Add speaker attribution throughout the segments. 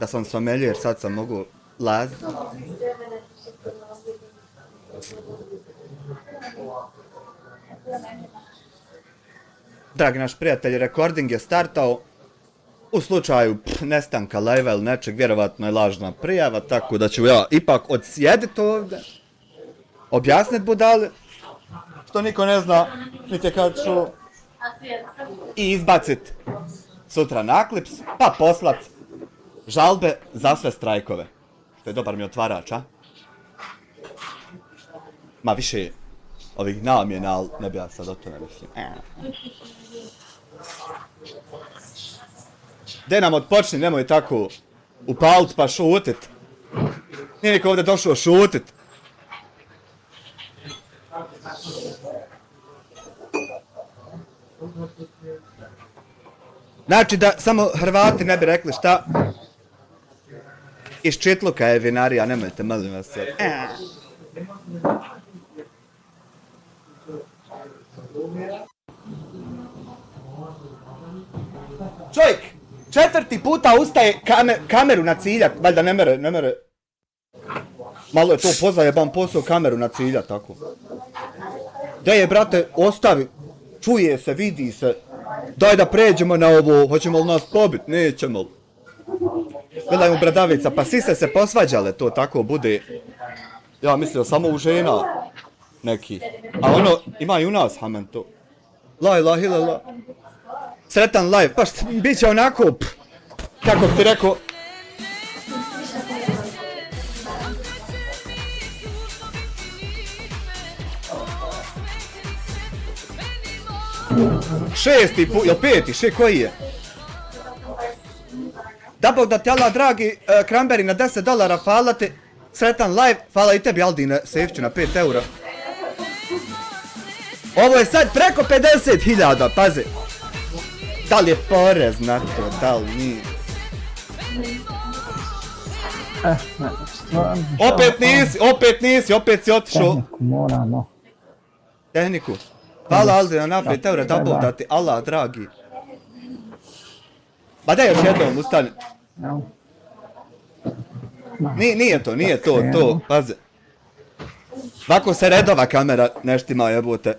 Speaker 1: Da sam sommelier, sad sam mogu laziti. Dragi naš prijatelji, recording je startao. U slučaju nestanka live ili nečeg, vjerovatno je lažna prijava, tako da ću ja ipak odsjediti ovdje, objasniti budale, što niko ne zna, niti je kad čuo, i izbacit sutra naklips, pa poslat žalbe za sve strajkove, što je dobar mi otvarač, a? Ma više ovih namjena, ali ne bi ja sad o tome mislim. Dej nam odpočni, nemoj tako upalit pa šutit. Nije niko ovdje došao šutit. Znači da samo Hrvati ne bi rekli šta. Iz Čitluka je vinarija, nemojte molim vas. Čovjek! 4. puta ustaje kameru na ciljat, valjda ne mere. Malo je to pozajeban posao kameru na ciljat, tako. Daj je, brate, ostavi, čuje se, vidi se. Daj da pređemo na ovo, hoćemo li nas pobit, nećemo li. Gledaj mu bradavica, pa svi se posvađale, to tako bude. Ja mislio samo u žena neki. A ono, ima i u nas, hamen to. La ilaha illallah. Sretan live, pa što, bit će onako, kako bi ti rekao... Šesti put, jel 5, koji je? Da bog da ti Allah dragi, Kramberi na $10, hvala ti, sretan live, hvala i tebi Aldine, sejfću na 5 eura. Ovo je sad preko 50.000, pazi. Da li je porez na to, da li nije? Opet si otišao.
Speaker 2: Tehniku moramo.
Speaker 1: Tehniku. Hvala Aldina na 5 eura, da bog da ti Allah dragi. Ba daj još jednom, ustani. Nije to, pazi. Ovako se redova kamera neštima jebote.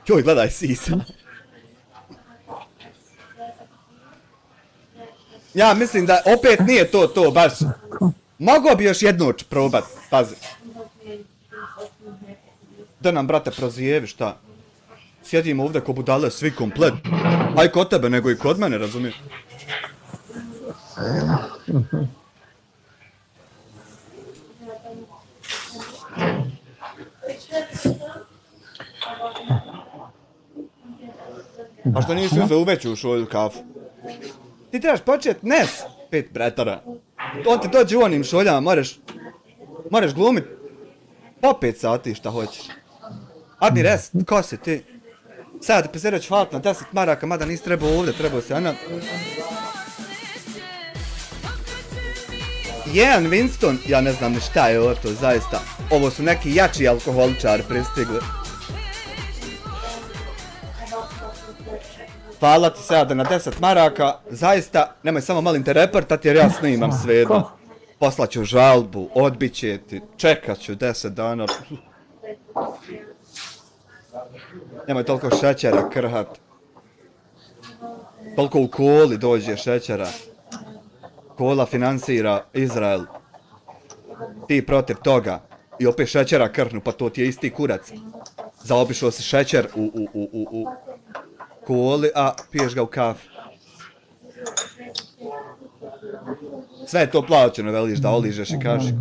Speaker 1: Joj, gledaj sisa. Ja mislim da opet nije to baš. Mogao bi još jednu probat, pazi. Da nam, brate, prozijevi, šta? Sjedimo ovdje ko budale, svi komplet. Aj kod tebe, nego i kod mene, razumiješ? A što nisi uzeo u veću šolju kafu? Ti trebaš počet nes 5 bretara. On ti dođe u onim šoljama, moraš glumit po 5 sati šta hoćeš. Adni rest, ko si ti? Sad pezero ću hvalit na 10 maraka, mada nisi trebao ovdje, trebao si ona. Jedan Winston, ja ne znam ni šta je ovo to, zaista. Ovo su neki jači alkoholičari pristigli. Hvala ti sada na 10 maraka, zaista, nemoj samo malim te reportati jer ja snimam sve jedno. Poslaću žalbu, odbit će ti, čekat ću 10 dana. Nemoj toliko šećera krhat. Toliko u koli dođe šećera. Kola financira Izrael. Ti protiv toga. I opet šećera krhnu, pa to ti je isti kurac. Zaobišao si šećer u koli, a piješ ga u kafu. Sve je to plaćeno, veliš da oližeš i kašiku.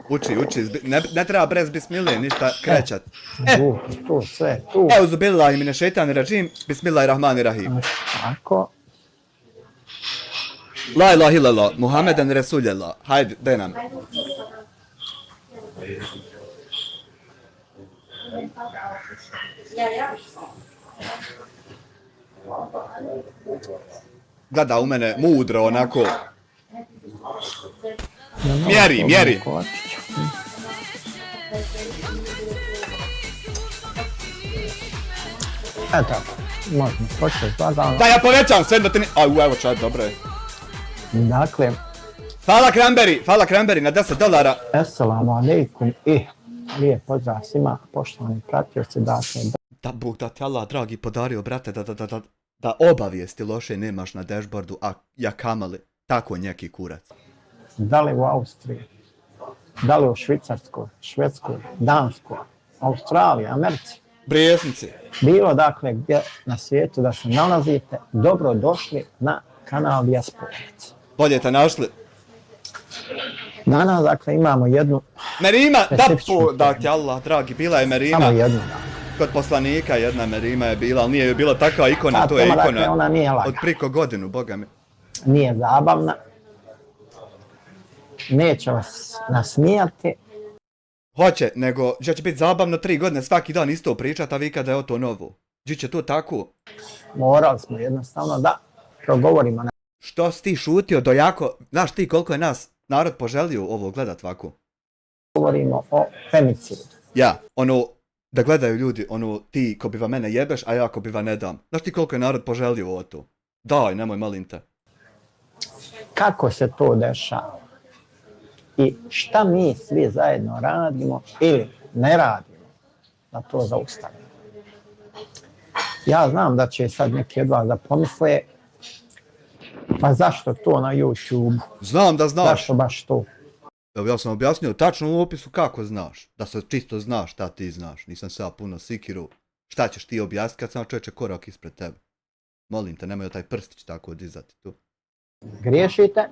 Speaker 1: Uči, ne treba brez bismillah ništa krećat.
Speaker 2: Tu, sve, tu.
Speaker 1: Euzu billahi mine šeitanir racim, bismillahirrahmanirrahim.
Speaker 2: Tako.
Speaker 1: La ilaha illallah, Muhammeden Resulullah. Hajde, daj nam. Gleda u mene mudro, onako. Mjeri, mjeri.
Speaker 2: Eto, možemo početi lagano.
Speaker 1: Da, ja povećam sve da ti ni... Au, evo čaj, dobro je.
Speaker 2: Dakle,
Speaker 1: Hvala Cranberry na $10.
Speaker 2: assalamu alaikum i lijep pozdrav svima poštovani pratioci. Dakle,
Speaker 1: Da Bog da ti Allah dragi podario, brate, da obavijesti loše nemaš na dashboardu, a ja kamali tako njeki kurac.
Speaker 2: da li u Austriji, da li u Švicarskoj, Švedskoj, Danskoj, Australiji, Americi,
Speaker 1: Brijesnici.
Speaker 2: bilo dakle gdje na svijetu da se nalazite, dobro došli na kanal Dijasporac.
Speaker 1: Bolje te našli.
Speaker 2: Danas dakle imamo jednu,
Speaker 1: Merima,
Speaker 2: Specifičnu
Speaker 1: da ti Allah dragi, bila je Merima.
Speaker 2: samo jednu.
Speaker 1: Kod poslanika jedna Merima je bila, ali nije joj bila takva ikona, to je
Speaker 2: tema,
Speaker 1: ikona
Speaker 2: dakle, ona nije lagana.
Speaker 1: od priko godinu, boga mi.
Speaker 2: Nije zabavna, neće vas nasmijati,
Speaker 1: Hoće, nego že će biti zabavno 3 godine svaki dan isto pričat, a vi kada je o to novo. Gdje će to tako?
Speaker 2: morali smo jednostavno da progovorimo.
Speaker 1: Što si ti šutio do jako, znaš ti koliko je nas narod poželio ovo gledat ovako?
Speaker 2: Govorimo o femicidu.
Speaker 1: Ja, ono, da gledaju ljudi, ono, ti ko biva mene jebeš, a ja ko biva ne dam. Znaš ti koliko je narod poželio ovo to? Daj, nemoj malim te.
Speaker 2: Kako se to dešava i šta mi svi zajedno radimo ili ne radimo da to zaustavimo. Ja znam da će sad neki od vas da pomisle, pa zašto to na YouTube,
Speaker 1: Znam da znaš.
Speaker 2: zašto baš to?
Speaker 1: Evo, ja sam objasnio tačno u opisu kako znaš. Da se čisto znaš šta ti znaš. Nisam se ja puno sikiru. Šta ćeš ti objasniti kad sam čovječe korak ispred tebe? Molim te, nemoj taj prstić tako dizati tu.
Speaker 2: Griješite,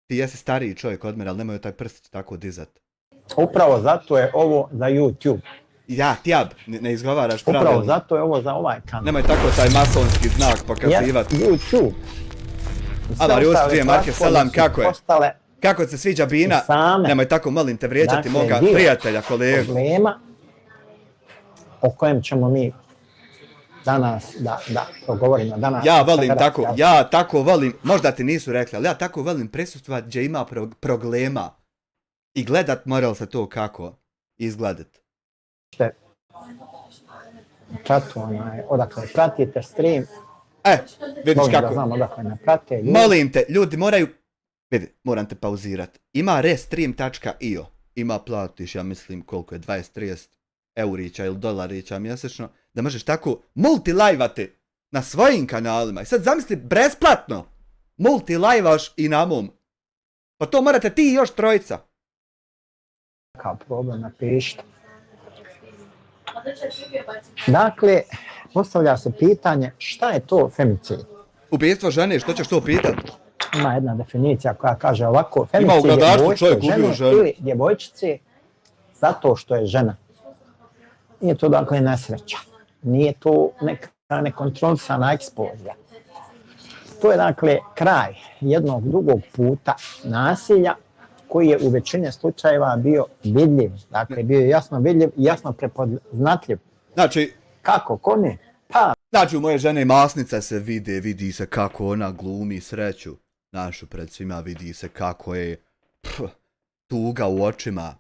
Speaker 1: Ti jesi stariji čovjek od mene, ali nemoj taj prstić tako dizati.
Speaker 2: upravo zato je ovo za YouTube,
Speaker 1: Ja, tjab, ne izgovaraš
Speaker 2: upravo
Speaker 1: pravilno.
Speaker 2: zato je ovo za ovaj kanal.
Speaker 1: Nemoj tako taj masonski znak pokazivati.
Speaker 2: YouTube. I sve
Speaker 1: Allah, Rus,
Speaker 2: ostale
Speaker 1: dvije marke,
Speaker 2: platforme
Speaker 1: selam,
Speaker 2: su
Speaker 1: kako je?
Speaker 2: postale
Speaker 1: Kako se sviđa Bina?
Speaker 2: same
Speaker 1: Nemoj tako, molim te, vrijeđati
Speaker 2: Dakle,
Speaker 1: moga
Speaker 2: dio
Speaker 1: prijatelja, kolegu.
Speaker 2: problema o kojem ćemo mi danas da progovorimo. Danas
Speaker 1: Ja volim
Speaker 2: sada
Speaker 1: tako,
Speaker 2: raspravljamo.
Speaker 1: ja tako volim, možda ti nisu rekli, ali ja tako volim prisustvovat gdje ima problema. I gledat moral se to kako izgledat.
Speaker 2: Čatu, odakle pratite stream,
Speaker 1: Vidiš
Speaker 2: volim da
Speaker 1: kako.
Speaker 2: znam odakle ne prate. ljudi.
Speaker 1: Molim te, ljudi moraju, vidi, moram te pauzirat. Ima restream.io, ima platiš, ja mislim koliko je, 20-30 eurića ili dolarića mjesečno, da možeš tako multilajvati na svojim kanalima. I sad zamisli, besplatno multilajvaš i na mom. Pa to morate ti i još trojica.
Speaker 2: Kao problem, napišite. Dakle, postavlja se pitanje šta je to femicid?
Speaker 1: Ubijstvo žene, što ćeš to pitat?
Speaker 2: Ima jedna definicija koja kaže ovako,
Speaker 1: Ima u
Speaker 2: femicid je
Speaker 1: gladarstvu
Speaker 2: ubojstvo
Speaker 1: čovjek ubio
Speaker 2: žene
Speaker 1: ženu.
Speaker 2: ili djevojčice zato što je žena. Nije to dakle nesreća, nije to neka nekontrolisana eksplozija. To je dakle kraj jednog dugog puta nasilja koji je u većini slučajeva bio vidljiv. Dakle, bio je jasno vidljiv i jasno prepoznatljiv.
Speaker 1: Znači,
Speaker 2: Kako? Kome? Pa,
Speaker 1: znači u moje žene masnice se vidi se kako ona glumi sreću. Našu pred svima vidi se kako je tuga u očima.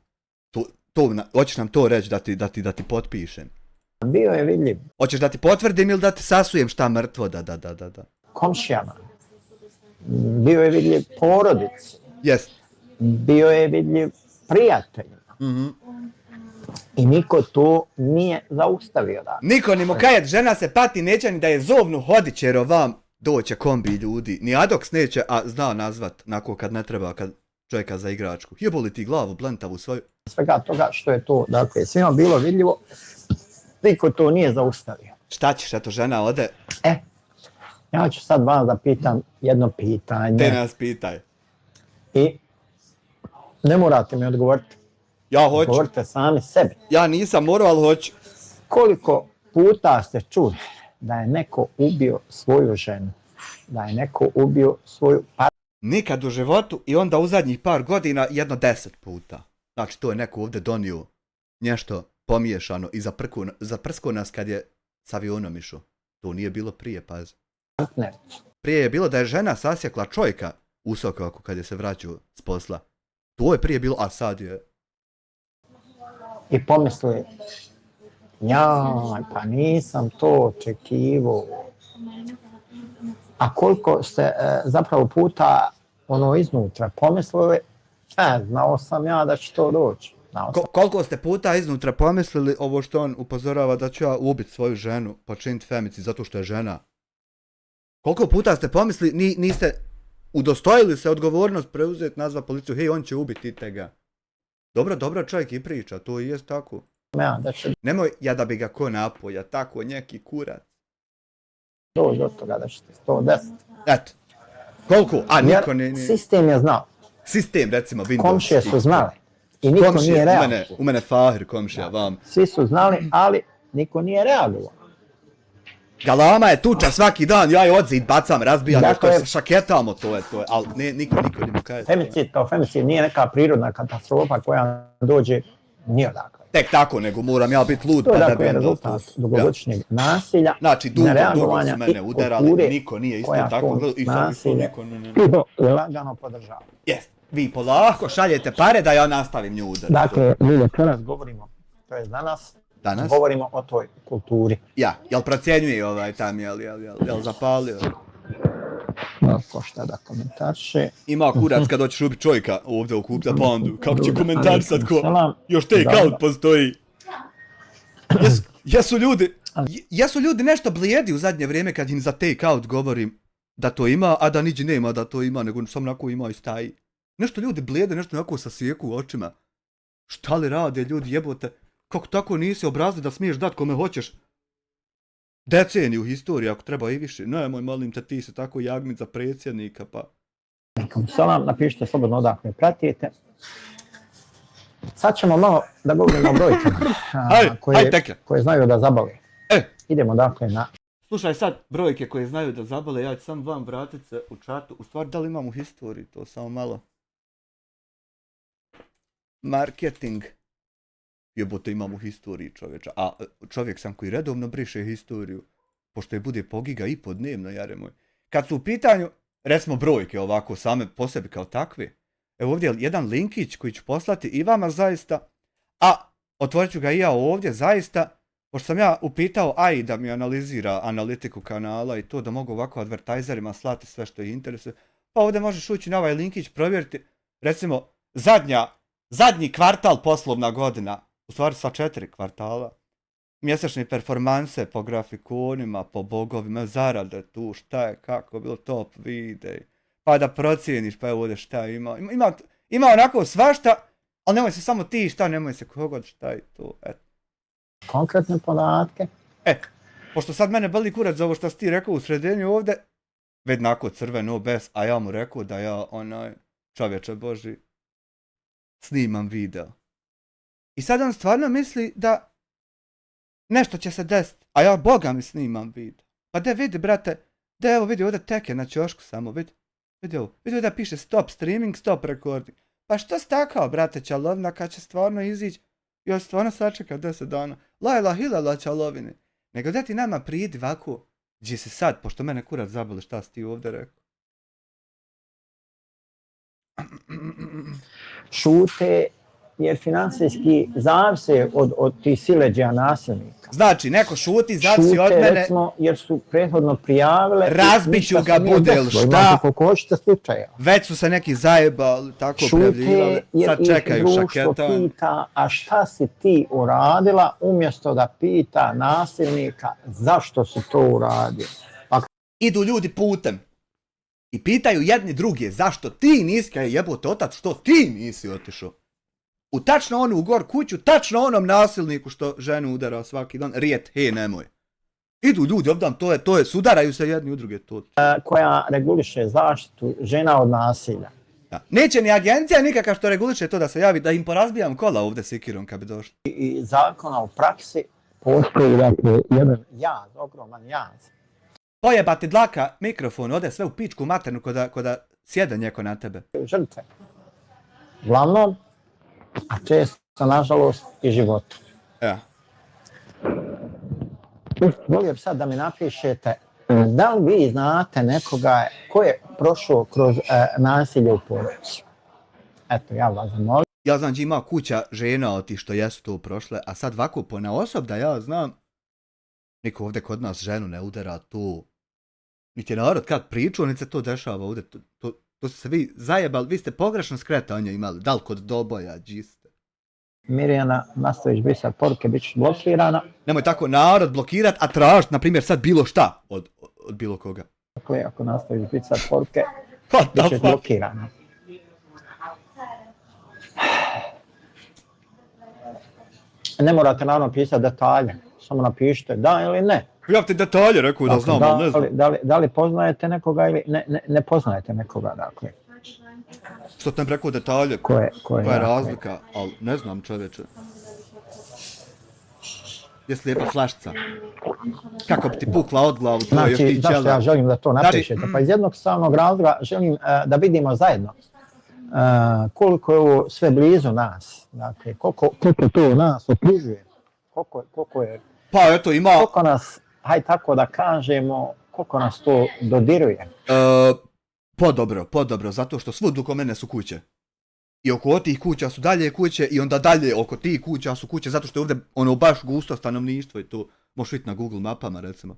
Speaker 1: Hoćeš nam to reći da ti potpišem?
Speaker 2: bio je vidljiv
Speaker 1: Hoćeš da ti potvrdim ili da ti sasujem šta mrtvo? Da.
Speaker 2: komšijama, bio je vidljiv porodici,
Speaker 1: Jest.
Speaker 2: bio je vidljiv prijateljima. I niko to nije zaustavio. Da.
Speaker 1: Niko ni mu kajet, žena se pati, neće ni da je zovnu hodit jer ovam doće kombi ljudi. Ni Adox neće, a zna nazvat nako kad ne treba, kad čovjeka za igračku. Jeboli ti glavu blentavu svoju.
Speaker 2: Svega toga što je to, dakle, svima bilo vidljivo, niko to nije zaustavio.
Speaker 1: Šta ćeš, eto žena ode,
Speaker 2: Ja ću sad vas da pitam jedno pitanje.
Speaker 1: te nas pitaj.
Speaker 2: I ne morate mi odgovoriti.
Speaker 1: Ja hoću.
Speaker 2: Odgovorite sami sebi.
Speaker 1: Ja nisam morao, ali hoću.
Speaker 2: Koliko puta ste čuli da je neko ubio svoju ženu? da je neko ubio svoju
Speaker 1: Nikad u životu i onda u zadnjih par godina jedno 10 puta. Znači to je neko ovdje donio nešto pomiješano i zaprsko nas kad je s avionom išao. To nije bilo prije, pazi.
Speaker 2: partnericu.
Speaker 1: Prije je bilo da je žena sasjekla čovjeka u Sokovaku kad je se vraćao s posla. To je prije bilo, a sad je...
Speaker 2: I pomisli, jaj, pa nisam to očekivao. A koliko ste zapravo puta ono iznutra pomislili, znao sam ja da će to doći.
Speaker 1: Koliko ste puta iznutra pomislili ovo što on upozorava da ću ja ubiti svoju ženu, počiniti femicid zato što je žena? Koliko puta ste pomislili, niste udostojili se odgovornost preuzeti, nazva policiju, hej, on će ubiti tega. Dobro čovjek i priča, to i jest tako.
Speaker 2: Ja, da će
Speaker 1: Nemoj ja da bi ga ko napoja, tako neki kurac.
Speaker 2: doći do toga da ćete 110.
Speaker 1: Eto. Koliko? A niko ne...
Speaker 2: Sistem je znao.
Speaker 1: Sistem, recimo, Windows.
Speaker 2: Komšije su znali. I niko nije reagovao.
Speaker 1: U mene Fahir komšija, vam.
Speaker 2: Svi su znali, ali niko nije reagovao.
Speaker 1: Galama je tuča svaki dan, ja je odzid bacam, razbijam,
Speaker 2: Dakle,
Speaker 1: nešto šaketamo, to je, ali niko ne mu kaže.
Speaker 2: Femicid kao femicid nije neka prirodna katastrofa koja dođe nije odakle.
Speaker 1: Tek tako, nego moram ja biti lud
Speaker 2: To je
Speaker 1: pa da
Speaker 2: dakle
Speaker 1: bi...
Speaker 2: rezultat dugogodišnjeg nasilja,
Speaker 1: Znači, dugo su
Speaker 2: nereagovanja
Speaker 1: mene
Speaker 2: i
Speaker 1: udarali,
Speaker 2: kulture
Speaker 1: niko nije isto
Speaker 2: koja
Speaker 1: tako gledao i sad
Speaker 2: nasilje
Speaker 1: niko ne.
Speaker 2: lagano podržava.
Speaker 1: Jest, vi polako šaljete pare da ja nastavim nju udariti.
Speaker 2: Dakle, mi večeras govorimo, to je danas, govorimo o toj kulturi.
Speaker 1: Ja, jel procjenjuje tam, jel zapalio?
Speaker 2: Ko šta da komentarše.
Speaker 1: Ima kurac kad hoćeš ubiti čovjeka ovdje u kup za pandu. Kako će komentarisat ko? Još take out postoji. Jesu ljudi nešto blijedi u zadnje vrijeme kad im za take out govorim da to ima, a da niđe nema da to ima, nego samo onako ima i staji. Nešto ljudi blijede, nešto onako sasijeku u očima. Šta li rade ljudi, jebote? Kako tako nisi obrazli da smiješ dat kome hoćeš deceniju historije, ako treba i više. Nemoj, molim te, ti se tako jagmit za predsjednika, pa...
Speaker 2: Nekom salam, napišite slobodno odakle pratite. Sad ćemo malo da govorimo o brojkama koje znaju da zabole. Idemo dakle na...
Speaker 1: Slušaj sad, brojke koje znaju da zabole, ja ću sam vam vratit se u čatu. U stvari, da li imam u historiji to, samo malo. Marketing. Jebote, imam u historiji čovječa. A čovjek sam koji redovno briše historiju, pošto je bude po giga i po dnevno, jare moj. Kad su u pitanju, recimo brojke ovako same po sebi kao takve, evo ovdje je jedan linkić koji ću poslati i vama zaista, a otvorit ću ga i ja ovdje zaista, pošto sam ja upitao AI da mi analizira analitiku kanala i to da mogu ovako advertajzerima slati sve što ih interesuje, pa ovdje možeš ući na ovaj linkić, provjeriti, recimo, zadnji kvartal poslovna godina, u stvari sva 4 kvartala, mjesečne performanse po grafikonima, po bogovima, zarade tu, šta je, kako, bilo top videj, pa da procijeniš, pa evo ovdje šta ima. Ima onako svašta, ali nemoj se samo ti šta, nemoj se kogod šta i to, eto.
Speaker 2: Konkretne podatke.
Speaker 1: Pošto sad mene boli kurac za ovo što si ti rekao u sredini ovdje, vednako crveno bez, a ja mu rekao da ja, čovječe Boži, snimam video. I sad on stvarno misli da nešto će se desiti, a ja Boga mi snimam video. Pa da vidi, brate, da evo vidi ovdje teke na ćošku samo, vidi ovo, vidi da piše stop streaming, stop recording. Pa što si takao, brate, čalovina, kad će stvarno izići, još stvarno sačeka 10 dana. Lajla hilala čalovine. Nego da ti nama prijedi ovako, gdje si sad, pošto mene kurac zaboli, šta si ti ovdje rekao?
Speaker 2: Šute, jer financijski zavise od tih sileđa nasilnika.
Speaker 1: Znači, neko šuti, zavisi od mene.
Speaker 2: Šute, recimo, jer su prethodno prijavile...
Speaker 1: Razbiću ga budel, šta?
Speaker 2: Koliko hoćete slučaja.
Speaker 1: Već su se neki zajebali, tako prijavljivali, sad čekaju šaketan.
Speaker 2: Šute, jer ih društvo pita, a šta si ti uradila, umjesto da pita nasilnika zašto si to uradio.
Speaker 1: Idu ljudi putem i pitaju jedni druge zašto ti nisi, kaj jebote otac, što ti nisi otišao. U tačno onu u gor kuću, tačno onom nasilniku što ženu udara svaki dan, rijet, hej nemoj. Idu ljudi ovdje, to je, sudaraju se jedni u druge.
Speaker 2: Koja reguliše zaštitu žena od nasilja.
Speaker 1: Da. Neće ni agencija nikakav što reguliše to da se javi, da im porazbijam kola ovdje sikirom kad bi došli.
Speaker 2: I zakona u praksi postoji dakle jedan jaz, ogroman jaz
Speaker 1: pojebati dlaka mikrofon, ode sve u pičku maternu ko da sjede njeko na tebe.
Speaker 2: Žrtve. Uglavnom, a često, nažalost, i životu.
Speaker 1: Ja.
Speaker 2: Volio bi sad da mi napišete da li vi znate nekoga ko je prošao kroz nasilje u porodici. Eto, ja vas zamolim.
Speaker 1: Ja znam da ima kuća žena od tih što jesu to prošle, a sad ovako ponaosob da ja znam, niko ovdje kod nas ženu ne udara tu. Niti je narod kad pričao, niti se to dešava ovdje. To ste se vi zajebali, vi ste pogrešno skretanje imali, da li kod doboja, džiste.
Speaker 2: Mirjana nastaviš brisati poruke, bit ćeš blokirana.
Speaker 1: Nemoj tako narod blokirat, a tražit, na primjer, sad bilo šta od bilo koga.
Speaker 2: Dakle, ako nastaviš brisati poruke,
Speaker 1: What
Speaker 2: bit
Speaker 1: the
Speaker 2: ćeš
Speaker 1: fuck?
Speaker 2: blokirana. Ne morate naravno pisati detalje, samo napišite da ili ne.
Speaker 1: Ja ti detalje rekao da znam, ali ne znam.
Speaker 2: Da li poznajete nekoga ili ne poznajete nekoga, dakle.
Speaker 1: Što ti ne rekao detalje, koja je razlika, ali ne znam čovječe. Jesi lijepa flaštica? Kako bi ti pukla od glavu, to još ti
Speaker 2: Znači, zašto ja želim da to napišete? Pa iz jednostavnog razloga želim da vidimo zajedno koliko je ovo sve blizu nas, dakle, koliko to nas okružuje, koliko je...
Speaker 1: Pa eto ima...
Speaker 2: Koliko nas, hajde tako da kažemo, koliko nas to dodiruje.
Speaker 1: Podobro, zato što svud oko mene su kuće. I oko tih kuća su dalje kuće i onda dalje oko tih kuća su kuće, zato što je ovdje ono baš gusto stanovništvo i to možeš vidjeti na Google mapama recimo.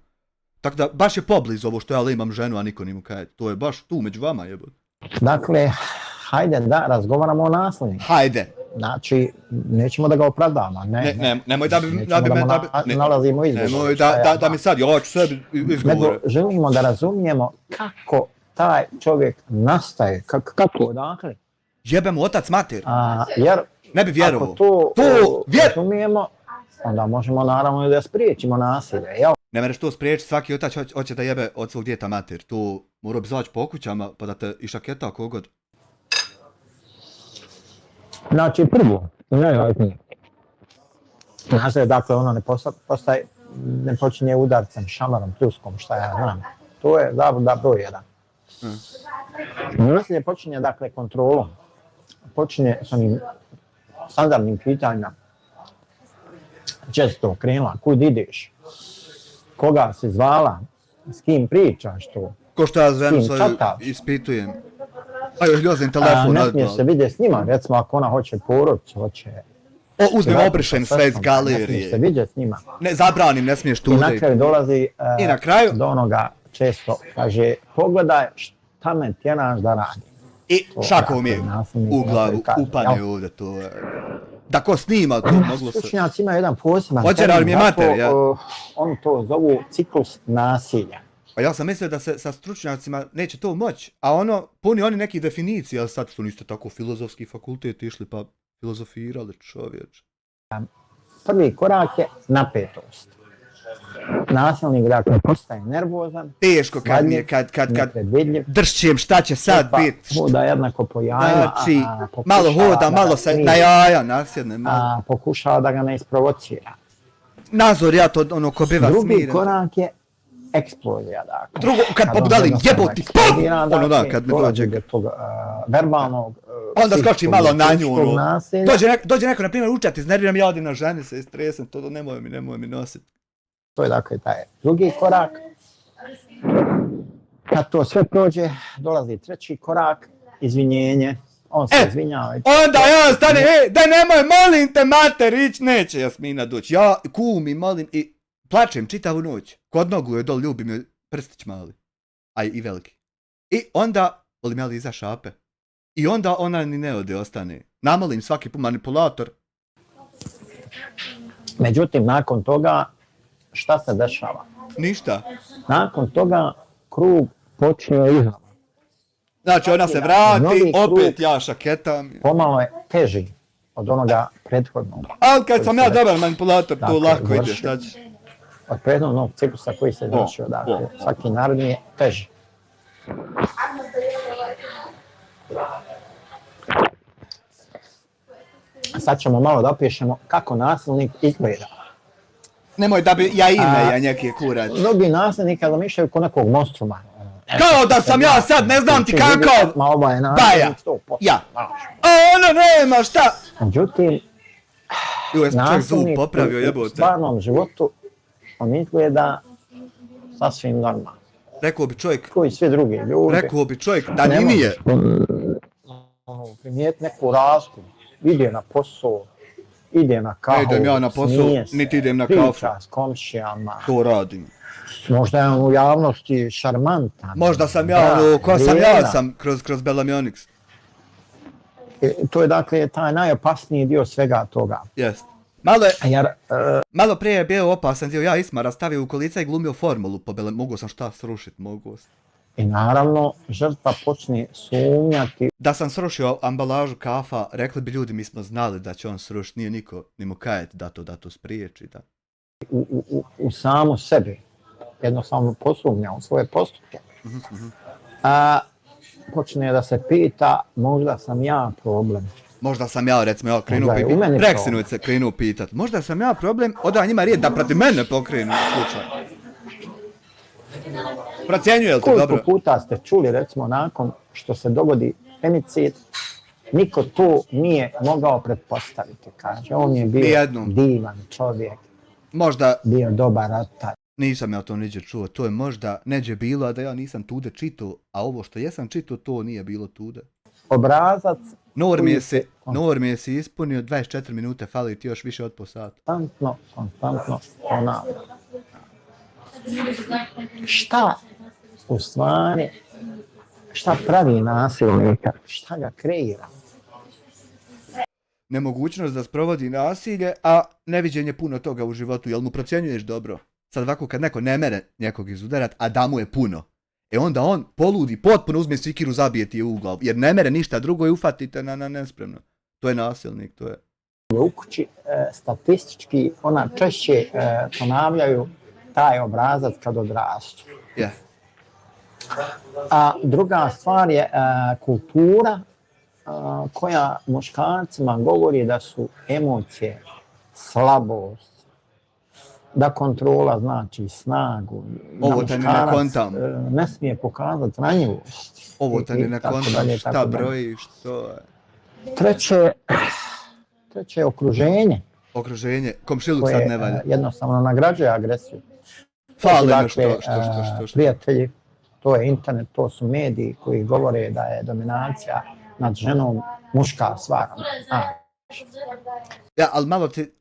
Speaker 1: Tako da baš je poblizu ovo što ja imam ženu, a niko nimu kaje. To je baš tu među vama jebote.
Speaker 2: Dakle, hajde da razgovaramo o nasilniku.
Speaker 1: Hajde.
Speaker 2: Znači, nećemo da ga opravdamo,
Speaker 1: nemoj da
Speaker 2: nalazimo izgovor.
Speaker 1: Nemoj da mi sad, ja ću sebi izgovore.
Speaker 2: Želimo da razumijemo kako taj čovjek nastaje, kako odakle.
Speaker 1: Jebe mu otac mater.
Speaker 2: Jer
Speaker 1: ne bi vjerovao.
Speaker 2: Ako to razumijemo, onda možemo naravno da spriječimo nasilje. Jel?
Speaker 1: Ne mereš to spriječiti, svaki otac hoće da jebe od svog djeta mater. Tu mora bi zaći po kućama pa da te išaketa kogod.
Speaker 2: Znači prvo, najvažnije. Nasilje, dakle, ono ne počinje udarcem, šamarom, pljuskom, šta ja znam. To je zabluda broj 1. Nasilje počinje, dakle, kontrolom. Počinje s onim standardnim pitanjima. Gdje si to krenula, kud ideš, koga si zvala, s kim pričaš to,
Speaker 1: ko što ja ženu svoju ispitujem. A još ljozim telefon.
Speaker 2: Ne smiješ se vidjeti s njima, recimo ako ona hoće porodicu, hoće...
Speaker 1: Uzmem obrišem sve iz galerije.
Speaker 2: Ne smiješ se vidjeti s njima.
Speaker 1: Ne, zabranim, ne smiješ tu.
Speaker 2: I na kraju dolazi do onoga često, kaže, pogledaj šta me tjeraš da radim.
Speaker 1: I šakom je u glavu, upane ovdje to. Da ko snima to moglo se...
Speaker 2: Stručnjaci imaju jedan poseban
Speaker 1: termin, mi je mater, ja.
Speaker 2: Oni to zovu ciklus nasilja.
Speaker 1: A ja sam mislio da se sa stručnjacima neće to moći, a ono, puni oni nekih definicija, ali sad su niste tako filozofski fakultet išli pa filozofirali čovječ.
Speaker 2: Prvi korak je napetost. Nasilnik, dakle, postaje nervozan.
Speaker 1: Teško kad dršćem šta će sad biti.
Speaker 2: Hoda jednako po jajima.
Speaker 1: Znači, malo hoda, malo se na jaja nasjedne.
Speaker 2: Pokušava da ga ne isprovocira.
Speaker 1: Nazor ja to ono ko biva smiren.
Speaker 2: Drugi korak je eksplozija, dakle.
Speaker 1: Drugo, kad popudali jeboti, pum! Ono da, kad mi dođe.
Speaker 2: Verbalnog,
Speaker 1: onda skoči malo na nju, dođe neko, na primjer, učati, iznerviram, ja odim na ženi se istresem, to nemoj mi nositi.
Speaker 2: To je dakle taj drugi korak. Kad to sve prođe, dolazi treći korak, izvinjenje. On se izvinjava.
Speaker 1: Onda ja stane, daj nemoj, molim te, mater, neće Jasmina doći. Ja kumi, molim i plačem čitavu noć. Kod nogu je dol, ljubim joj prstić mali. A i veliki. I onda, volim ja li iza šape. I onda ona ni ne ode, ostane. Namolim svaki put manipulator.
Speaker 2: Međutim, nakon toga, šta se dešava?
Speaker 1: Ništa.
Speaker 2: Nakon toga, krug počinje iznova.
Speaker 1: Znači, ona se vrati, opet ja šaketam.
Speaker 2: Pomalo je teži od onoga prethodnog.
Speaker 1: Ali kad sam ja dobar manipulator, to lako ide, šta će?
Speaker 2: Od prethodnog ciklusa koji se završio, dakle, svaki naredni je teži. Sad ćemo malo da opišemo kako nasilnik izgleda.
Speaker 1: Nemoj da bi ja ime, ja neki kurac.
Speaker 2: Mnogi nasljednika zamišljaju ko nekog monstruma.
Speaker 1: Kao da sam ja sad, ne znam ti kakav.
Speaker 2: Ma ovo je
Speaker 1: Baja.
Speaker 2: nasljednik 100%.
Speaker 1: Ja. A ono nema šta.
Speaker 2: Međutim,
Speaker 1: Jo, jesmo čovjek zub
Speaker 2: nasilnik
Speaker 1: popravio,
Speaker 2: u
Speaker 1: jebote.
Speaker 2: stvarnom životu, on izgleda sasvim normalno.
Speaker 1: Rekao bi čovjek,
Speaker 2: Koji svi drugi ljudi.
Speaker 1: rekao bi čovjek da
Speaker 2: Ne
Speaker 1: ni nije.
Speaker 2: možeš primijeti neku razliku. Ide na posao, ide na kahu,
Speaker 1: Ne idem ja na posao,
Speaker 2: smije se,
Speaker 1: niti idem na
Speaker 2: priča
Speaker 1: kafu.
Speaker 2: s komšijama.
Speaker 1: To radim.
Speaker 2: Možda je on u javnosti šarmantan.
Speaker 1: Možda sam ja
Speaker 2: Da,
Speaker 1: ono, ko sam ja
Speaker 2: vrijedan.
Speaker 1: sam kroz Belamionix.
Speaker 2: To je dakle taj najopasniji dio svega toga.
Speaker 1: Jest.
Speaker 2: Jer
Speaker 1: Malo prije je bio opasan dio, ja Ismara stavio u kolica i glumio formulu po Bele, mogu sam šta srušit, mogu sam.
Speaker 2: i naravno žrtva počne sumnjati
Speaker 1: Da sam srušio ambalažu kafa, rekli bi ljudi mi smo znali da će on srušiti, nije niko ni mu kajeti da to spriječi. Da.
Speaker 2: u samu sebi. Jednostavno posumnja u svoje postupke. A počne da se pita, možda sam ja problem.
Speaker 1: Možda sam ja, recimo, ja krenuo
Speaker 2: Možda je u meni
Speaker 1: pitat, preksinuć se krenuo pitat, možda sam ja problem, oda njima riječ da protiv mene pokrenu slučaj. Procjenjuje li to
Speaker 2: Koliko
Speaker 1: dobro?
Speaker 2: puta ste čuli, recimo, nakon što se dogodi femicid, niko to nije mogao pretpostaviti, kaže. On je bio
Speaker 1: Nijednom.
Speaker 2: divan čovjek,
Speaker 1: Možda
Speaker 2: bio dobar ratar.
Speaker 1: nisam ja to niđe čuo, to je možda neđe bilo, a da ja nisam tude čitao, a ovo što jesam čitao, to nije bilo tude.
Speaker 2: Obrazac
Speaker 1: Norm je se ispunio 24 minute, fali ti još više od po sata.
Speaker 2: konstantno ponavlja. Šta u stvari, šta pravi nasilnika, šta ga kreira?
Speaker 1: Nemogućnost da sprovodi nasilje, a neviđenje puno toga u životu, jel mu procjenjuješ dobro? Sad ovako kad neko ne mere nekog izudarat, a da mu je puno, onda on poludi, potpuno uzme sikiru, zabije ti je u glavu, jer ne mere ništa drugo i ufatite na nespremno. To je nasilnik, to je.
Speaker 2: U kući statistički ona češće ponavljaju taj obrazac kad odrastu.
Speaker 1: Yeah.
Speaker 2: A druga stvar je kultura koja muškarcima govori da su emocije slabost, da kontrola znači snagu.
Speaker 1: Ovo te ni ne kontam.
Speaker 2: Ne smije pokazati ranjivost.
Speaker 1: Ovo te ni ne
Speaker 2: tako
Speaker 1: kontam,
Speaker 2: dalje,
Speaker 1: šta
Speaker 2: tako dalje.
Speaker 1: broji, što je.
Speaker 2: Treće je okruženje
Speaker 1: Okruženje, komšiluk
Speaker 2: koje
Speaker 1: sad ne valja.
Speaker 2: jednostavno nagrađuje agresiju.
Speaker 1: Fali
Speaker 2: Dakle,
Speaker 1: nešto, što.
Speaker 2: prijatelji, to je internet, to su mediji koji govore da je dominacija nad ženom muška stvar.
Speaker 1: Ja, ali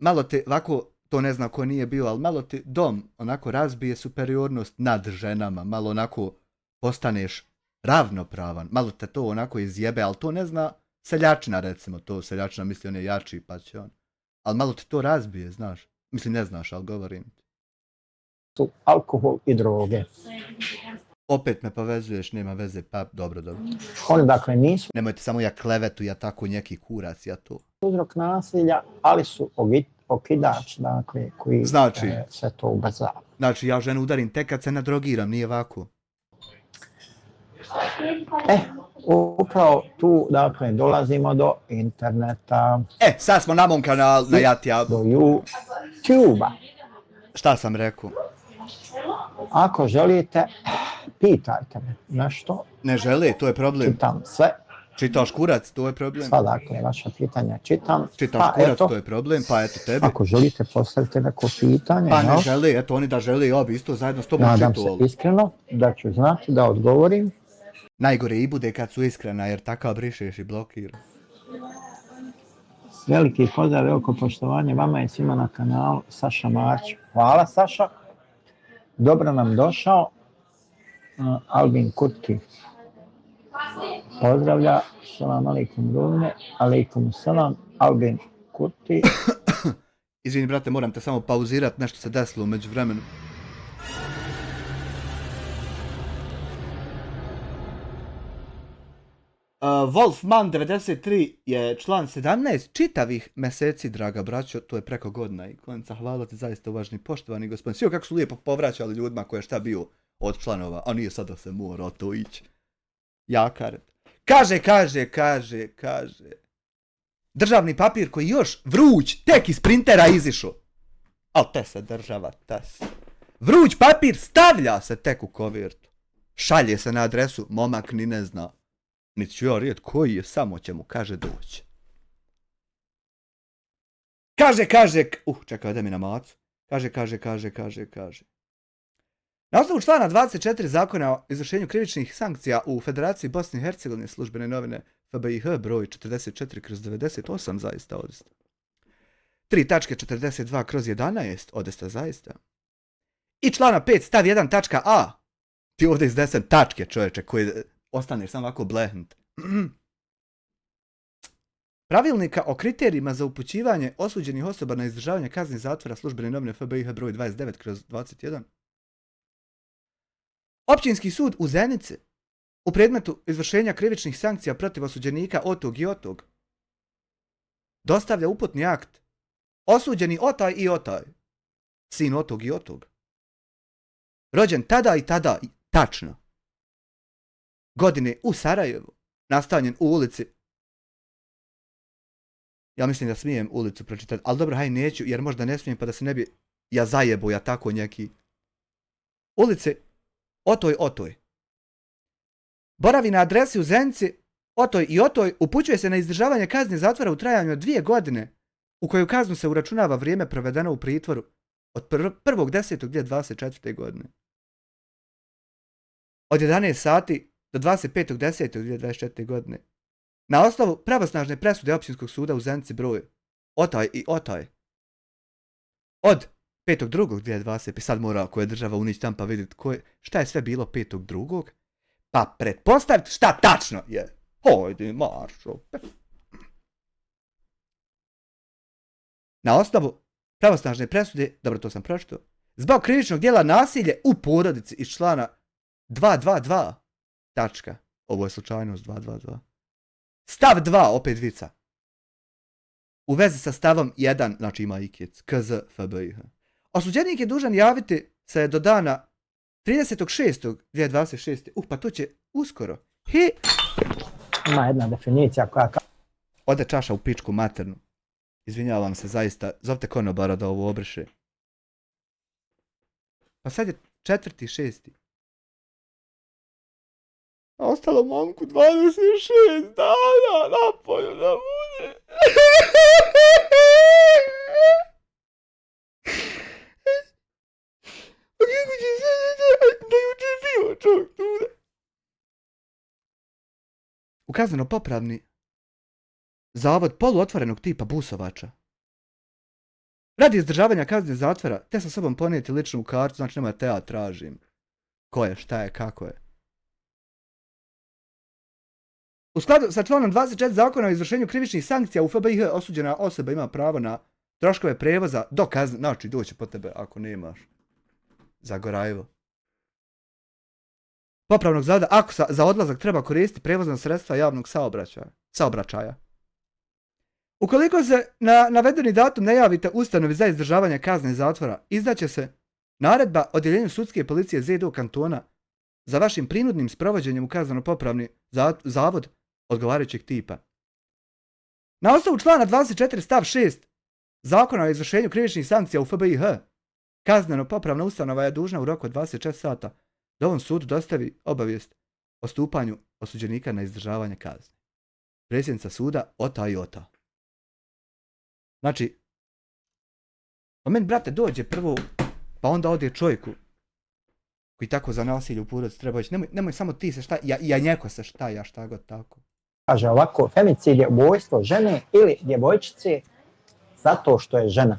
Speaker 1: malo ti, ovako, to ne znam ko nije bio, ali malo ti dom onako razbije superiornost nad ženama, malo onako postaneš ravnopravan, malo te to onako izjebe, ali to ne zna seljačina recimo, to seljačina misli on je jači pa će on. Ali malo te to razbije, znaš. Mislim ne znaš, ali govorim ti.
Speaker 2: Su alkohol i droge.
Speaker 1: Opet me povezuješ, nema veze, pa dobro.
Speaker 2: Oni dakle nisu
Speaker 1: Nemojte samo ja klevetu, ja tako neki kurac, ja to.
Speaker 2: uzrok nasilja, ali su okidač, dakle, koji
Speaker 1: Znači?
Speaker 2: sve to ubrzava.
Speaker 1: Znači ja ženu udarim tek kad se nadrogiram, nije ovako.
Speaker 2: Upravo tu, dakle, dolazimo do interneta,
Speaker 1: Sad smo na mom kanalu, na Jatija.
Speaker 2: do YouTube-a.
Speaker 1: Šta sam rekao?
Speaker 2: Ako želite, pitajte me nešto,
Speaker 1: Ne žele, to je problem.
Speaker 2: čitam sve,
Speaker 1: Čitaš kurac, to je problem.
Speaker 2: sva dakle vaša pitanja čitam.
Speaker 1: Čitaš
Speaker 2: Pa
Speaker 1: kurac,
Speaker 2: eto,
Speaker 1: to je problem, pa eto tebi.
Speaker 2: ako želite postavite neko pitanje,
Speaker 1: Pa ne
Speaker 2: jel?
Speaker 1: žele, eto oni da žele, ja bi isto zajedno s tobom
Speaker 2: Nadam
Speaker 1: čitao.
Speaker 2: se iskreno da ću znati da odgovorim.
Speaker 1: Najgore i bude kad su iskrena, jer takav brišeš i blokiraš.
Speaker 2: Veliki pozdrav, veliko poštovanje vama i svima na kanalu Saša Marić. Hvala Saša, dobro nam došao. Albin Kurti pozdravlja, salam alaikum Rune, alaikum salam, Albin Kurti.
Speaker 1: Izvini brate, moram te samo pauzirat, nešto se desilo umeđu vremenu. Wolfman 93 je član 17 čitavih meseci, draga braćo, to je preko godina i konica, hvala ti zaista uvaženi poštovani gospodin. Svi kako su lijepo povraćali ljudima koje šta bio od članova, a nije sada se mora to ići. Jakaret. Kaže. Državni papir koji još vruć, tek iz printera izišao. Al te se država, te se. Vruć papir stavlja se tek u kovirtu. Šalje se na adresu, momak ni ne zna. Niti ću ja rijet koji je, samo će mu kaže doći. Kaže, čekaj, da mi na macu. Kaže. Na osnovu člana 24 zakona o izvršenju krivičnih sankcija u Federaciji Bosne i Hercegovine, službene novine FBIH broj 44/98 zaista odesta. 3.42/11 odesta zaista. I člana 5 stav 1 tačka A. Ti ovdje izdesen tačke, čovječe, koji ostaneš samo ovako blehnut. Pravilnika o kriterijima za upućivanje osuđenih osoba na izdržavanje kazni zatvora, službene novine FBIH broj 29/21. Općinski sud u Zenici u predmetu izvršenja krivičnih sankcija protiv osuđenika otog i otog dostavlja uputni akt. Osuđeni otaj i otaj, sin otog i otog, rođen tada i tada, tačno, godine u Sarajevu, nastanjen u ulici, ja mislim da smijem ulicu pročitati, ali dobro, haj neću, jer možda ne smijem pa da se ne bi ja zajebu, ja tako njeki. Ulici Otoj. Boravi na adresi u Zenici, Otoj i Otoj, upućuje se na izdržavanje kazne zatvora u trajanju od 2 godine, u koju kaznu se uračunava vrijeme provedeno u pritvoru od 1.10.2024. godine. Od 11 sati do 25.10.2024. godine. Na osnovu pravosnažne presude Općinskog suda u Zenici broj Otaj i Otaj. Od 5.2.2020. Sad mora ako je država unići tam pa vidjeti šta je sve bilo 5.2. Pa pretpostaviti šta tačno je. Hojde, Maršo. Na osnovu pravosnažne presude, dobro to sam pročitao, zbog krivičnog djela nasilje u porodici iz člana 222. Tačka. Ovo je slučajnost 222. Stav 2, opet vica. U vezi sa stavom 1, znači ima ikic, KZ FBIH. Osuđenik je dužan javiti se do dana 30.6.2026. Pa to će uskoro.
Speaker 2: Ima jedna definicija koja...
Speaker 1: Ode čaša u pičku maternu. Izvinjavam se, zaista. Zovite konobara da ovo obriše. Pa sad je 4.6. A ostalo momku 26 dana napolju da bude. Kako će se da juče bio čovjek tuda? U kazneno-popravni zavod poluotvorenog tipa busovača. Radi izdržavanja kazne zatvora, te sa sobom ponijeti ličnu kartu, znači nema te ja tražim. Ko je, šta je, kako je. U skladu sa članom 24 zakona o izvršenju krivičnih sankcija u FBIH osuđena osoba ima pravo na troškove prevoza do kazne, znači doći po tebe ako nemaš za Gorajevo. Popravnog zavoda, ako za odlazak treba koristiti prevozna sredstva javnog saobraćaja. Ukoliko se na navedeni datum ne javite ustanovi za izdržavanje kazne zatvora, izdaće se naredba odjeljenju sudske policije ZDO kantona za vašim prinudnim sprovođenjem u kazneno-popravni zavod odgovarajućeg tipa. Na osnovu člana 24 stav 6 zakona o izvršenju krivičnih sankcija u FBIH, kazneno-popravna ustanova je dužna u roku od 24 sata da ovom sudu dostavi obavijest o stupanju osuđenika na izdržavanje kazne. Predsjednica suda Ota i Ota. Znači, pa meni, brate, dođe prvo, pa onda ode čovjeku koji tako za nasilje u porodici treba ići. Nemoj samo ti se šta, ja njeko se šta, ja šta god tako.
Speaker 2: Kaže ovako, femicid je ubojstvo žene ili djevojčice zato što je žena.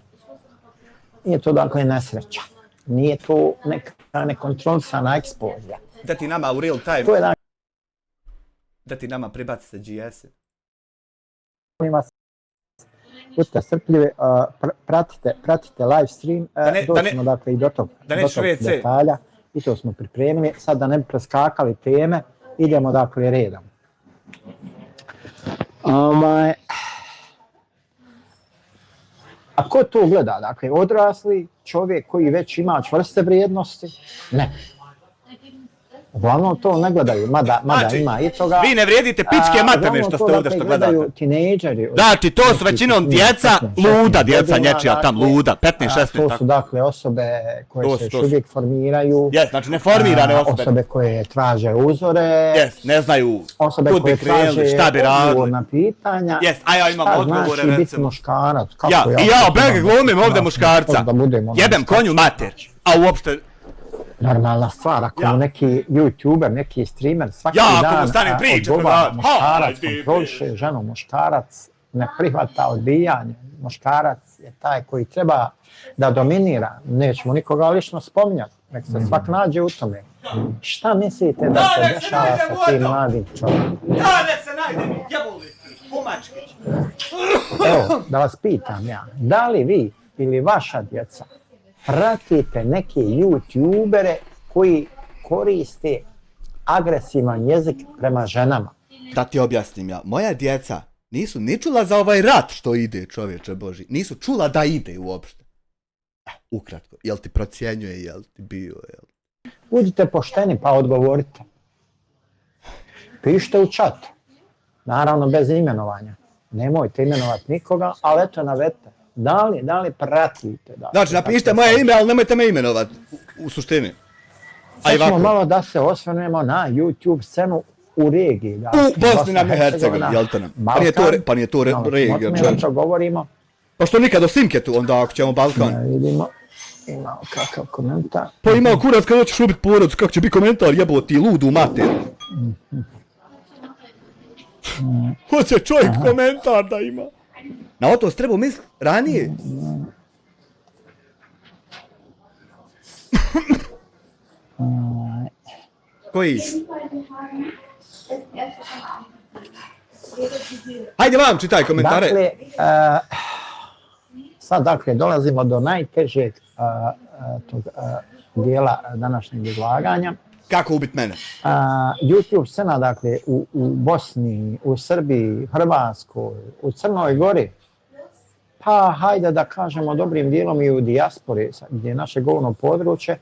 Speaker 2: Nije to dakle nesreća. Nije to neka nekontrolisana eksplozija.
Speaker 1: Da ti nama u real time,
Speaker 2: To je dakle,
Speaker 1: da ti nama pribaci se GS-e.
Speaker 2: budite strpljivi, pratite live stream, doćemo dakle i do tog detalja. I to smo pripremili. Sad da ne bi preskakali teme, idemo dakle redom. A ko to gleda? Dakle, odrasli čovjek koji već ima čvrste vrijednosti? Ne. Uglavnom to ne gledaju, mada
Speaker 1: Znači,
Speaker 2: ima i toga.
Speaker 1: vi ne vrijedite pičke materne
Speaker 2: uglavnom
Speaker 1: što
Speaker 2: to,
Speaker 1: ste ovdje
Speaker 2: dakle,
Speaker 1: što
Speaker 2: gledaju
Speaker 1: gledate.
Speaker 2: tinejdžeri.
Speaker 1: Znači, to su većinom djeca,
Speaker 2: 15,
Speaker 1: luda djeca
Speaker 2: 16
Speaker 1: nječija tam,
Speaker 2: godina,
Speaker 1: luda, 15, 16,
Speaker 2: To
Speaker 1: tako.
Speaker 2: su dakle osobe koje
Speaker 1: To
Speaker 2: se
Speaker 1: su.
Speaker 2: još uvijek formiraju.
Speaker 1: Jes, znači neformirane osobe.
Speaker 2: Osobe koje traže uzore.
Speaker 1: Jes, ne znaju
Speaker 2: Osobe
Speaker 1: kud
Speaker 2: koje
Speaker 1: bi krenuli,
Speaker 2: traže
Speaker 1: šta bi radili.
Speaker 2: odgovor na pitanja.
Speaker 1: Jes, a ja imam
Speaker 2: Šta
Speaker 1: odgovore,
Speaker 2: znači biti
Speaker 1: recimo.
Speaker 2: muškarac? Kako
Speaker 1: Ja, i ja, bege glumim ovdje muškarca.
Speaker 2: Da budem ono
Speaker 1: Jebem
Speaker 2: muškarac.
Speaker 1: konju mater. A uopšte,
Speaker 2: Normalna stvar, ako
Speaker 1: Ja.
Speaker 2: mu neki youtuber, neki streamer svaki
Speaker 1: Ja, ako
Speaker 2: dan
Speaker 1: mu stane priča,
Speaker 2: odgovara
Speaker 1: pa,
Speaker 2: muškarac,
Speaker 1: ajde,
Speaker 2: kontroliše ženu, muškarac ne prihvata odbijanje, muškarac je taj koji treba da dominira, nećemo nikoga lično spominjati, nek se svak nađe u tome. Šta mislite da se
Speaker 1: nek se
Speaker 2: dešava
Speaker 1: nađe
Speaker 2: sa
Speaker 1: u
Speaker 2: tim
Speaker 1: tom.
Speaker 2: mladim čovjekom?
Speaker 1: ja nek se najde mi, jebuli, pomačkić.
Speaker 2: Evo, da vas pitam ja, da li vi ili vaša djeca pratite neke youtubere koji koriste agresivan jezik prema ženama?
Speaker 1: Da ti objasnim ja, moja djeca nisu ni čula za ovaj rat što ide, čovječe Boži. Nisu čula da ide uopšte. Ukratko, jel ti procjenjuje, jel ti bio, jel?
Speaker 2: Budite pošteni pa odgovorite. Pišite u chat. Naravno bez imenovanja. Nemojte imenovati nikoga, ali eto navedite. Da li pratite?
Speaker 1: Znači, napišite moje ime, ali nemojte me imenovati, u suštini.
Speaker 2: Sad ćemo
Speaker 1: ovako.
Speaker 2: malo da se osvrnemo na YouTube scenu u regiji. Dakle,
Speaker 1: U Bosni i Hercegovini, jel te nam? Pa nije to regija, čovječe.
Speaker 2: to govorimo.
Speaker 1: Pa što nikad o Simke tu, onda ako ćemo Balkan.
Speaker 2: Vidimo. Imao kakav komentar.
Speaker 1: Pa imao kurac kada ćeš ubiti porodicu, kako će biti komentar, jebo ti ludu mater. Hoće čovjek komentar da ima. Na o to treba misliti ranije. Koji? Hajde vam čitaj komentare.
Speaker 2: Dakle, sad dakle dolazimo do najtežeg tog dijela današnjeg izlaganja.
Speaker 1: Kako ubiti mene?
Speaker 2: YouTube scena dakle u Bosni, u Srbiji, Hrvatskoj, u Crnoj Gori, pa hajde da kažemo dobrim dijelom i u dijaspori gdje je naše govorno područje.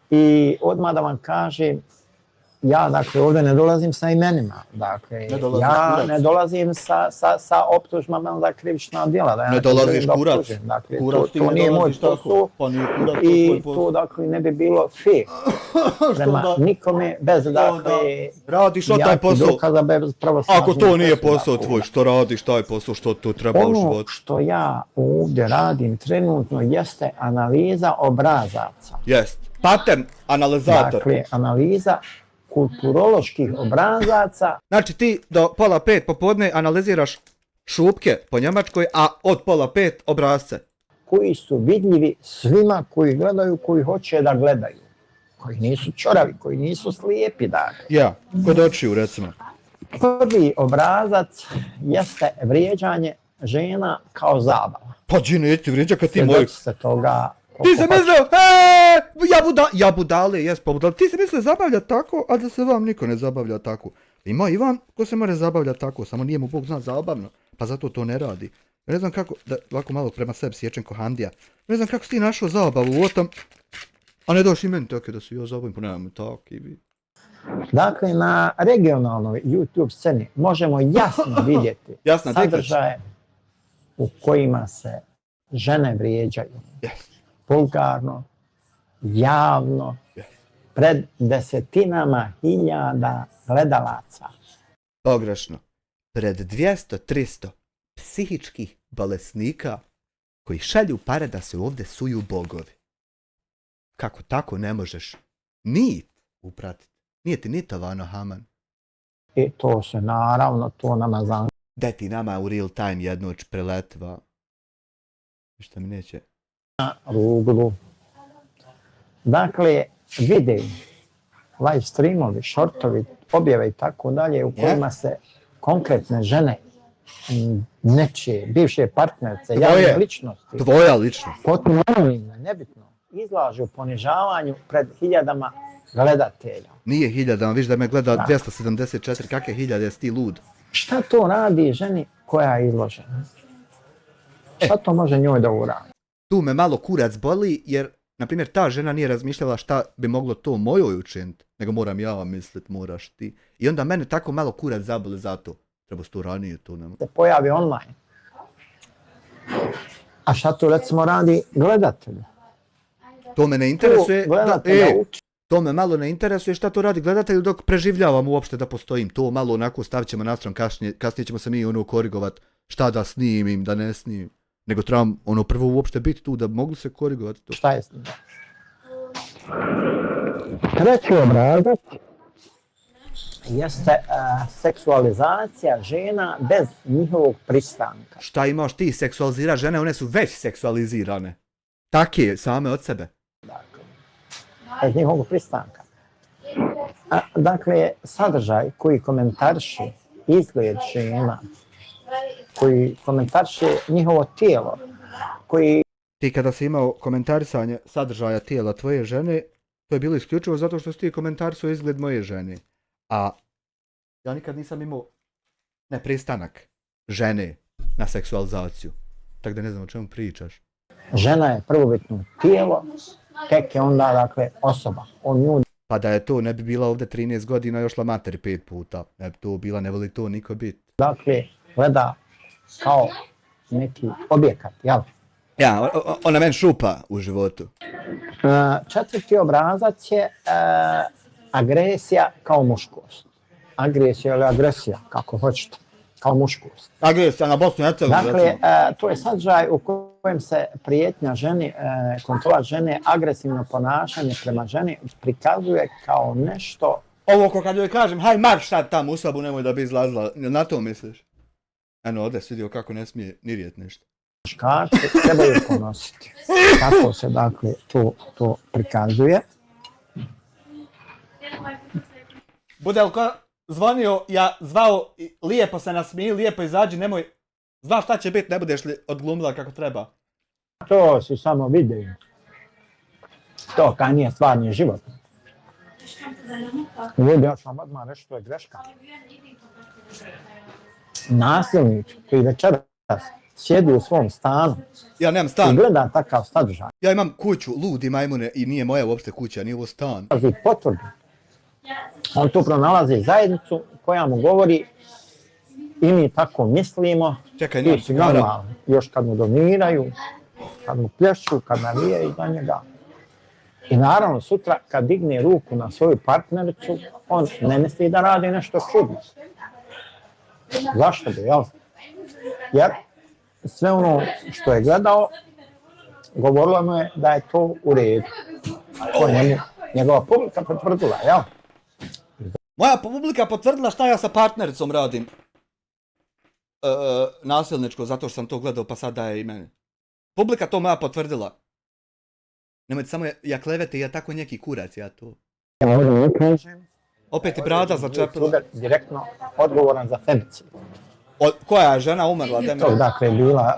Speaker 2: I odmah da vam kažem, ja dakle ovdje ne dolazim sa imenima, dakle ne dolazim sa optužbama za krivična djela. Da ja
Speaker 1: ne dolaziš kurac.
Speaker 2: Dakle, to nije moj posao i to dakle ne bi bilo fair prema nikome bez dakle
Speaker 1: radiš taj posao.
Speaker 2: Dokaza bez pravosnažnih
Speaker 1: ako to nije
Speaker 2: presuda.
Speaker 1: posao tvoj, što radiš taj posao, što to treba u životu?
Speaker 2: Ono što ja ovdje radim trenutno jeste analiza obrazaca.
Speaker 1: Jest. Pattern analizator.
Speaker 2: Dakle, analiza kulturoloških obrazaca.
Speaker 1: Znači ti do 4:30 popodne analiziraš šupke po Njemačkoj, a od 4:30 obrazce.
Speaker 2: Koji su vidljivi svima koji gledaju, koji hoće da gledaju. Koji nisu čoravi, koji nisu slijepi. Dakle.
Speaker 1: Ja, kod očiju recimo.
Speaker 2: Prvi obrazac jeste vrijeđanje žena kao zabava.
Speaker 1: Pa džine, ti vrijeđa kad ti moj...
Speaker 2: Se toga...
Speaker 1: Ti se mislio, ja budale, jes pa budale. Ti se mislio zabavljati tako, a da se vam niko ne zabavlja tako. Ima Ivan ko se može zabavljati tako, samo nije mu Bog zna zabavno, pa zato to ne radi. Ne znam kako, da ovako malo prema sebi sječem ko Handija, ne znam kako si ti našao zabavu u tom, a ne došli meni tako da se ja zabavim, pa nemam tako i vi.
Speaker 2: Dakle, na regionalnoj YouTube sceni možemo jasno vidjeti sadržaje u kojima se žene vrijeđaju. Vulgarno, javno, pred desetinama hiljada gledalaca.
Speaker 1: Pogrešno. Pred 200-300 psihičkih bolesnika koji šalju pare da se ovdje suju bogovi. Kako tako ne možeš nit upratiti? Nije ti nitovano, Haman.
Speaker 2: I to se naravno, to nama znam.
Speaker 1: Da ti nama u real time jednoć preletiva. Šta mi neće?
Speaker 2: Na ruglu. Dakle, videi, live streamovi, shortovi, objave i tako dalje u kojima se konkretne žene, nečije, bivše partnerce, javne ličnosti,
Speaker 1: tvoja ličnost,
Speaker 2: potpuno anonimne, nebitno, izlažu ponižavanju pred hiljadama gledatelja.
Speaker 1: Nije hiljadama, viš da me gleda 274, kakve hiljade, jesi ti lud?
Speaker 2: Šta to radi ženi koja je izložena? Šta to može njoj da uradi?
Speaker 1: Tu me malo kurac boli, jer, na primjer, ta žena nije razmišljala šta bi moglo to mojoj učiniti, nego moram ja mislit, moraš ti. I onda mene tako malo kurac zaboli za to. Treba to ranije, to nema.
Speaker 2: Se pojavi online. A šta tu recimo radi gledatelj?
Speaker 1: To me ne interesuje.
Speaker 2: Gledatelja uči.
Speaker 1: To me malo ne interesuje šta to radi gledatelj dok preživljavam uopšte da postojim. To malo onako stavit ćemo na stranu, kasnije ćemo se mi ono korigovat šta da snimim, da ne snimim. Nego trebam ono prvo uopšte biti tu da mogu se korigovati to.
Speaker 2: Šta je s njim? Treći obrazac jeste seksualizacija žena bez njihovog pristanka.
Speaker 1: Šta imaš ti seksualizira žene, one su već seksualizirane. Take same od sebe.
Speaker 2: Bez njihovog pristanka. Dakle, sadržaj koji komentariše izgled žena, koji komentariše njihovo tijelo, koji...
Speaker 1: Ti kada si imao komentarisanje sadržaja tijela tvoje žene, to je bilo isključivo zato što si ti komentarisao izgled moje žene. A ja nikad nisam imao nepristanak žene na seksualizaciju. Tako da ne znam o čemu pričaš.
Speaker 2: Žena je prvobitno tijelo, tek je onda, dakle, osoba. On nju...
Speaker 1: Pa da je to, ne bi bila ovdje 13 godina još la materi 5 puta. Ne bi to bila, ne voli to niko biti.
Speaker 2: Dakle, gleda kao neki objekat, jel?
Speaker 1: Ja, ona meni šupa u životu.
Speaker 2: Četvrti obrazac je agresija kao muškost. Agresija ili agresija, kako hoćete, kao muškost.
Speaker 1: Agresija na Bosnu i Hercegovinu.
Speaker 2: Dakle, to je sadržaj u kojem se prijetnja ženi, kontrola žene, agresivno ponašanje prema ženi prikazuje kao nešto...
Speaker 1: Ovo ko kad joj kažem, haj marš sad tamo u sobu, nemoj da bi izlazila, na to misliš? Eno, ovdje si vidio kako ne smije ni rijet nešto.
Speaker 2: Muškarci trebaju ponositi. Tako se, dakle, to prikazuje.
Speaker 1: Bude li ko zvonio, ja zvao, lijepo se nasmiji, lijepo izađi, nemoj, znaš šta će biti, ne budeš li odglumila kako treba.
Speaker 2: To su samo videi. To kad nije stvarni život. Ljudi, ja ću vam odmah reći, to je greška. Nasilnik koji večeras sjedi u svom stanu
Speaker 1: Ja nemam
Speaker 2: i
Speaker 1: stan,
Speaker 2: gleda takav sadržaj.
Speaker 1: ja imam kuću, ludi majmune, i nije moja uopšte kuća, nije ovo stan.
Speaker 2: Nalazi potvrdu. On tu pronalazi zajednicu koja mu govori i mi tako mislimo,
Speaker 1: Čekaj,
Speaker 2: ti
Speaker 1: nemam
Speaker 2: si
Speaker 1: cigara.
Speaker 2: normalni. Još kad mu dominiraju, kad mu plješću, kad navijaju za njega. I naravno sutra kad digne ruku na svoju partnericu, on ne misli da radi nešto čudno. Zašto bi, jel? Jer sve ono što je gledao, govorilo mu je da je to u redu. To je njegova publika potvrdila, jel?
Speaker 1: Moja publika potvrdila šta ja sa partnericom radim. Nasilničko, zato što sam to gledao, pa sad daje i meni. Publika to moja potvrdila. Nemojte samo, ja klevete, ja tako neki kurac, ja to.
Speaker 2: Ja ovdje ne kažem.
Speaker 1: Opet i brada začepila.
Speaker 2: Direktno odgovoran za femicid.
Speaker 1: Koja je žena umrla?
Speaker 2: To dakle je bila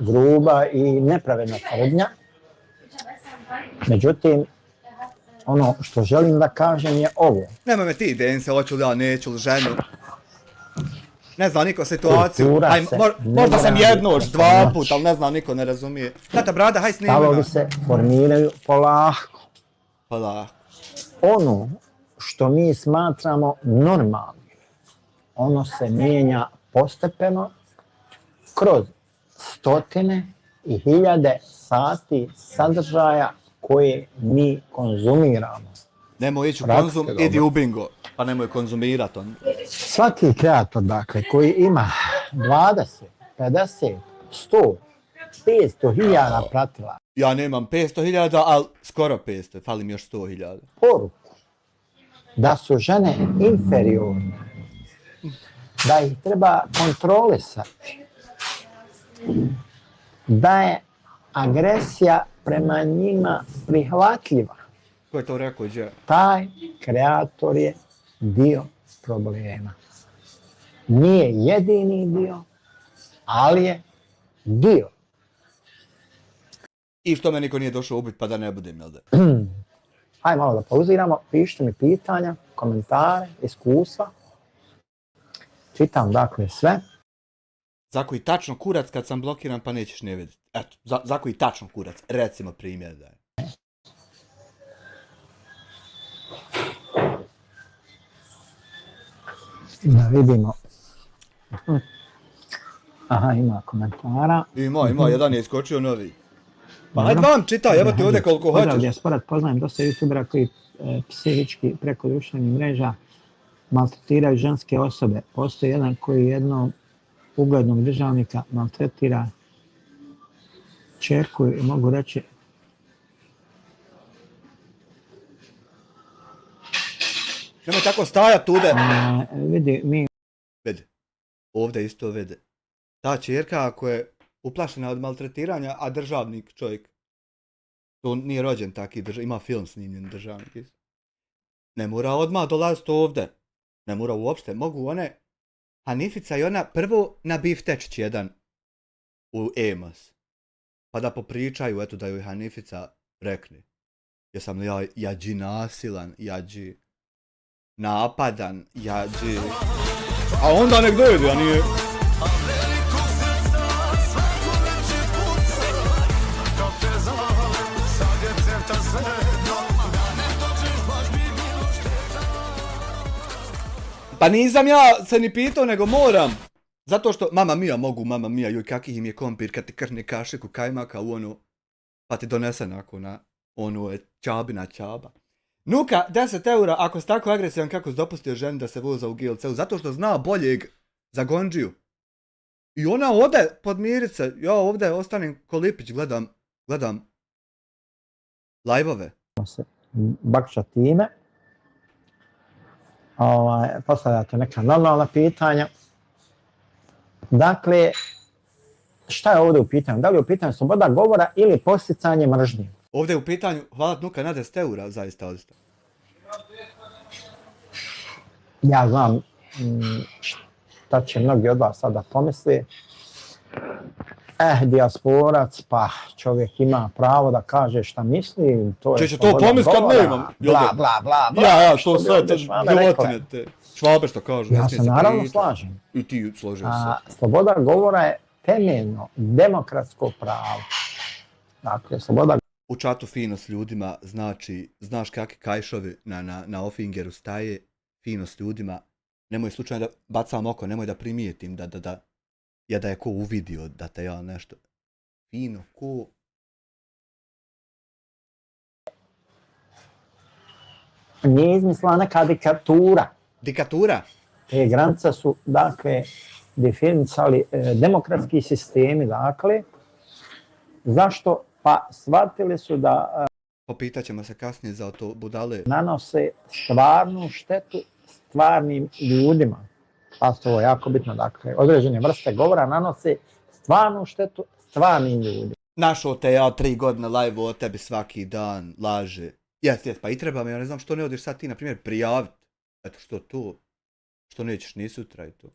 Speaker 2: gruba i nepravedna tvrdnja. Međutim, ono što želim da kažem je ovo.
Speaker 1: Nema me ti, Dense, hoću li ja, neću li ženu. Ne zna niko situaciju. Aj, možda sam jednož, dva put, ali ne zna, niko ne razumije. Tata, brada, haj snimi
Speaker 2: Stavovi
Speaker 1: nas.
Speaker 2: se formiraju polako.
Speaker 1: Polako.
Speaker 2: Ono što mi smatramo normalnim, ono se mijenja postepeno kroz stotine i hiljade sati sadržaja koje mi konzumiramo.
Speaker 1: Nemoj ići u
Speaker 2: Pratite
Speaker 1: konzum,
Speaker 2: dobro.
Speaker 1: idi u bingo. Pa nemoj konzumirat on.
Speaker 2: Svaki kreator, dakle, koji ima 20, 50, 100, 500 hiljada pratila
Speaker 1: Ja nemam 500.000, ali skoro 500, fali mi još 100.000.
Speaker 2: poruku da su žene inferiorne, da ih treba kontrolisati, da je agresija prema njima prihvatljiva.
Speaker 1: Ko je to rekao, Đe?
Speaker 2: Taj kreator je dio problema. Nije jedini dio, ali je dio.
Speaker 1: I što me niko nije došao ubiti pa da ne budem, jel da?
Speaker 2: Hajde malo da pauziramo, pišite mi pitanja, komentare, iskustva. Čitam dakle sve.
Speaker 1: Za koji tačno kurac kad sam blokiran pa nećeš ne vidjeti. Eto, za koji tačno kurac, recimo primjer da je.
Speaker 2: Da vidimo. Aha, ima komentara.
Speaker 1: Ima, jedan je iskočio novi. Pa
Speaker 2: Dobro.
Speaker 1: ajde vam čitaj, evo ti ovdje koliko
Speaker 2: Pozdrav
Speaker 1: hoćeš.
Speaker 2: dijaspora, poznajem dosta youtubera koji psihički preko društvenih mreža maltretiraju ženske osobe. Postoji jedan koji jednog uglednog državnika maltretira ćerku i mogu reći
Speaker 1: Nemoj tako stajat tude.
Speaker 2: vidi, mi
Speaker 1: Vidi, ovdje isto vidi. Ta ćerka ako je uplašena od maltretiranja, a državnik čovjek, to nije rođen taki državnik, ima film snimljen državnik isto. Ne mora odmah dolaziti ovdje. Ne mora uopšte, mogu one, Hanifica i ona prvo na biftečić jedan u Emos. Pa da popričaju, eto da joj Hanifica rekne. Jesam li ja jađi nasilan, jađi napadan, jađi... A onda nek dojede, a nije... Pa nisam ja se ni pitao, nego moram. Zato što, mama mija, joj kakih im je kompir kad ti krne kašiku kajmaka u onu, pa ti donese nakon na onu je čabina čaba. Nuka, 10 eura ako si tako agresivan kako si dopustio ženi da se voza u GLC-u, zato što zna boljeg za gondžiju. I ona ode podmirit se, ja ovdje ostanem ko Lipić, gledam live-ove.
Speaker 2: se bakša time. Postavljate neka normalna pitanja. Dakle, šta je ovdje u pitanju? Da li je u pitanju sloboda govora ili posticanje mržnje?
Speaker 1: Ovdje je u pitanju, hvala Nuka na 10 eura, zaista.
Speaker 2: Ja znam šta će mnogi od vas sada pomisli. Dijasporac, pa čovjek ima pravo da kaže šta misli. To je
Speaker 1: će to pomisli kad ne imam?
Speaker 2: Bla, bla, bla, bla.
Speaker 1: Ja, to sve te životine te. Švabe što kažu.
Speaker 2: Ja se naravno slažem.
Speaker 1: I ti složio se.
Speaker 2: Sloboda govora je temeljno demokratsko pravo. Dakle, sloboda...
Speaker 1: U čatu fino s ljudima, znači, znaš kakvi kajšovi na Offingeru staje, fino s ljudima, nemoj slučajno da bacam oko, nemoj da primijetim da je ko uvidio da te ja nešto, fino, ko...
Speaker 2: Nije izmislila neka diktatura.
Speaker 1: Diktatura?
Speaker 2: Te granice su, dakle, definisali demokratski sistemi, dakle, zašto? Pa shvatili su da
Speaker 1: Popitat ćemo se kasnije za to budale.
Speaker 2: Nanose stvarnu štetu stvarnim ljudima. Pa to je jako bitno, dakle, određene vrste govora nanose stvarnu štetu stvarnim ljudima.
Speaker 1: Našao te ja 3 godine live o tebi svaki dan, laže. Jes, pa i treba mi, ja ne znam što ne odiš sad ti, na primjer, prijaviti. Eto što to, što nećeš ni sutra i to.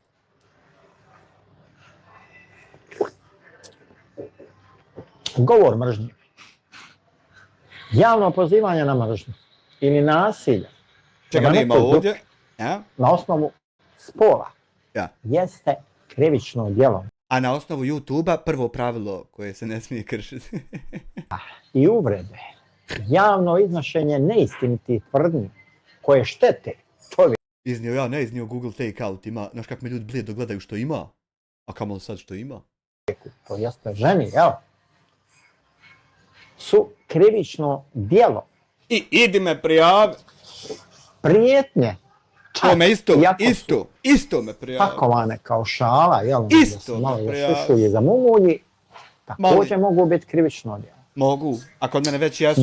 Speaker 2: Govor mržnje. Javno pozivanje na mržnju ili nasilje.
Speaker 1: Čega nema ovdje? Ja?
Speaker 2: Na osnovu spola.
Speaker 1: Ja.
Speaker 2: Jeste krivično djelo.
Speaker 1: A na osnovu YouTube-a prvo pravilo koje se ne smije kršiti.
Speaker 2: I uvrede. Javno iznošenje neistinitih tvrdnji koje štete čovjeku.
Speaker 1: Iznio ja, ne iznio Google Takeout, ima, znaš kako me ljudi blijedo gledaju što ima, a kamo sad što ima.
Speaker 2: To jeste ženi, jel? Su krivično djelo.
Speaker 1: I idi me prijavi.
Speaker 2: Prijetnje.
Speaker 1: To me isto me prijavi.
Speaker 2: Pakovane kao šala, jel?
Speaker 1: Isto me prijavi.
Speaker 2: Sušulji za mumulji, također mogu biti krivično djelo.
Speaker 1: Mogu, a kod mene već jesu,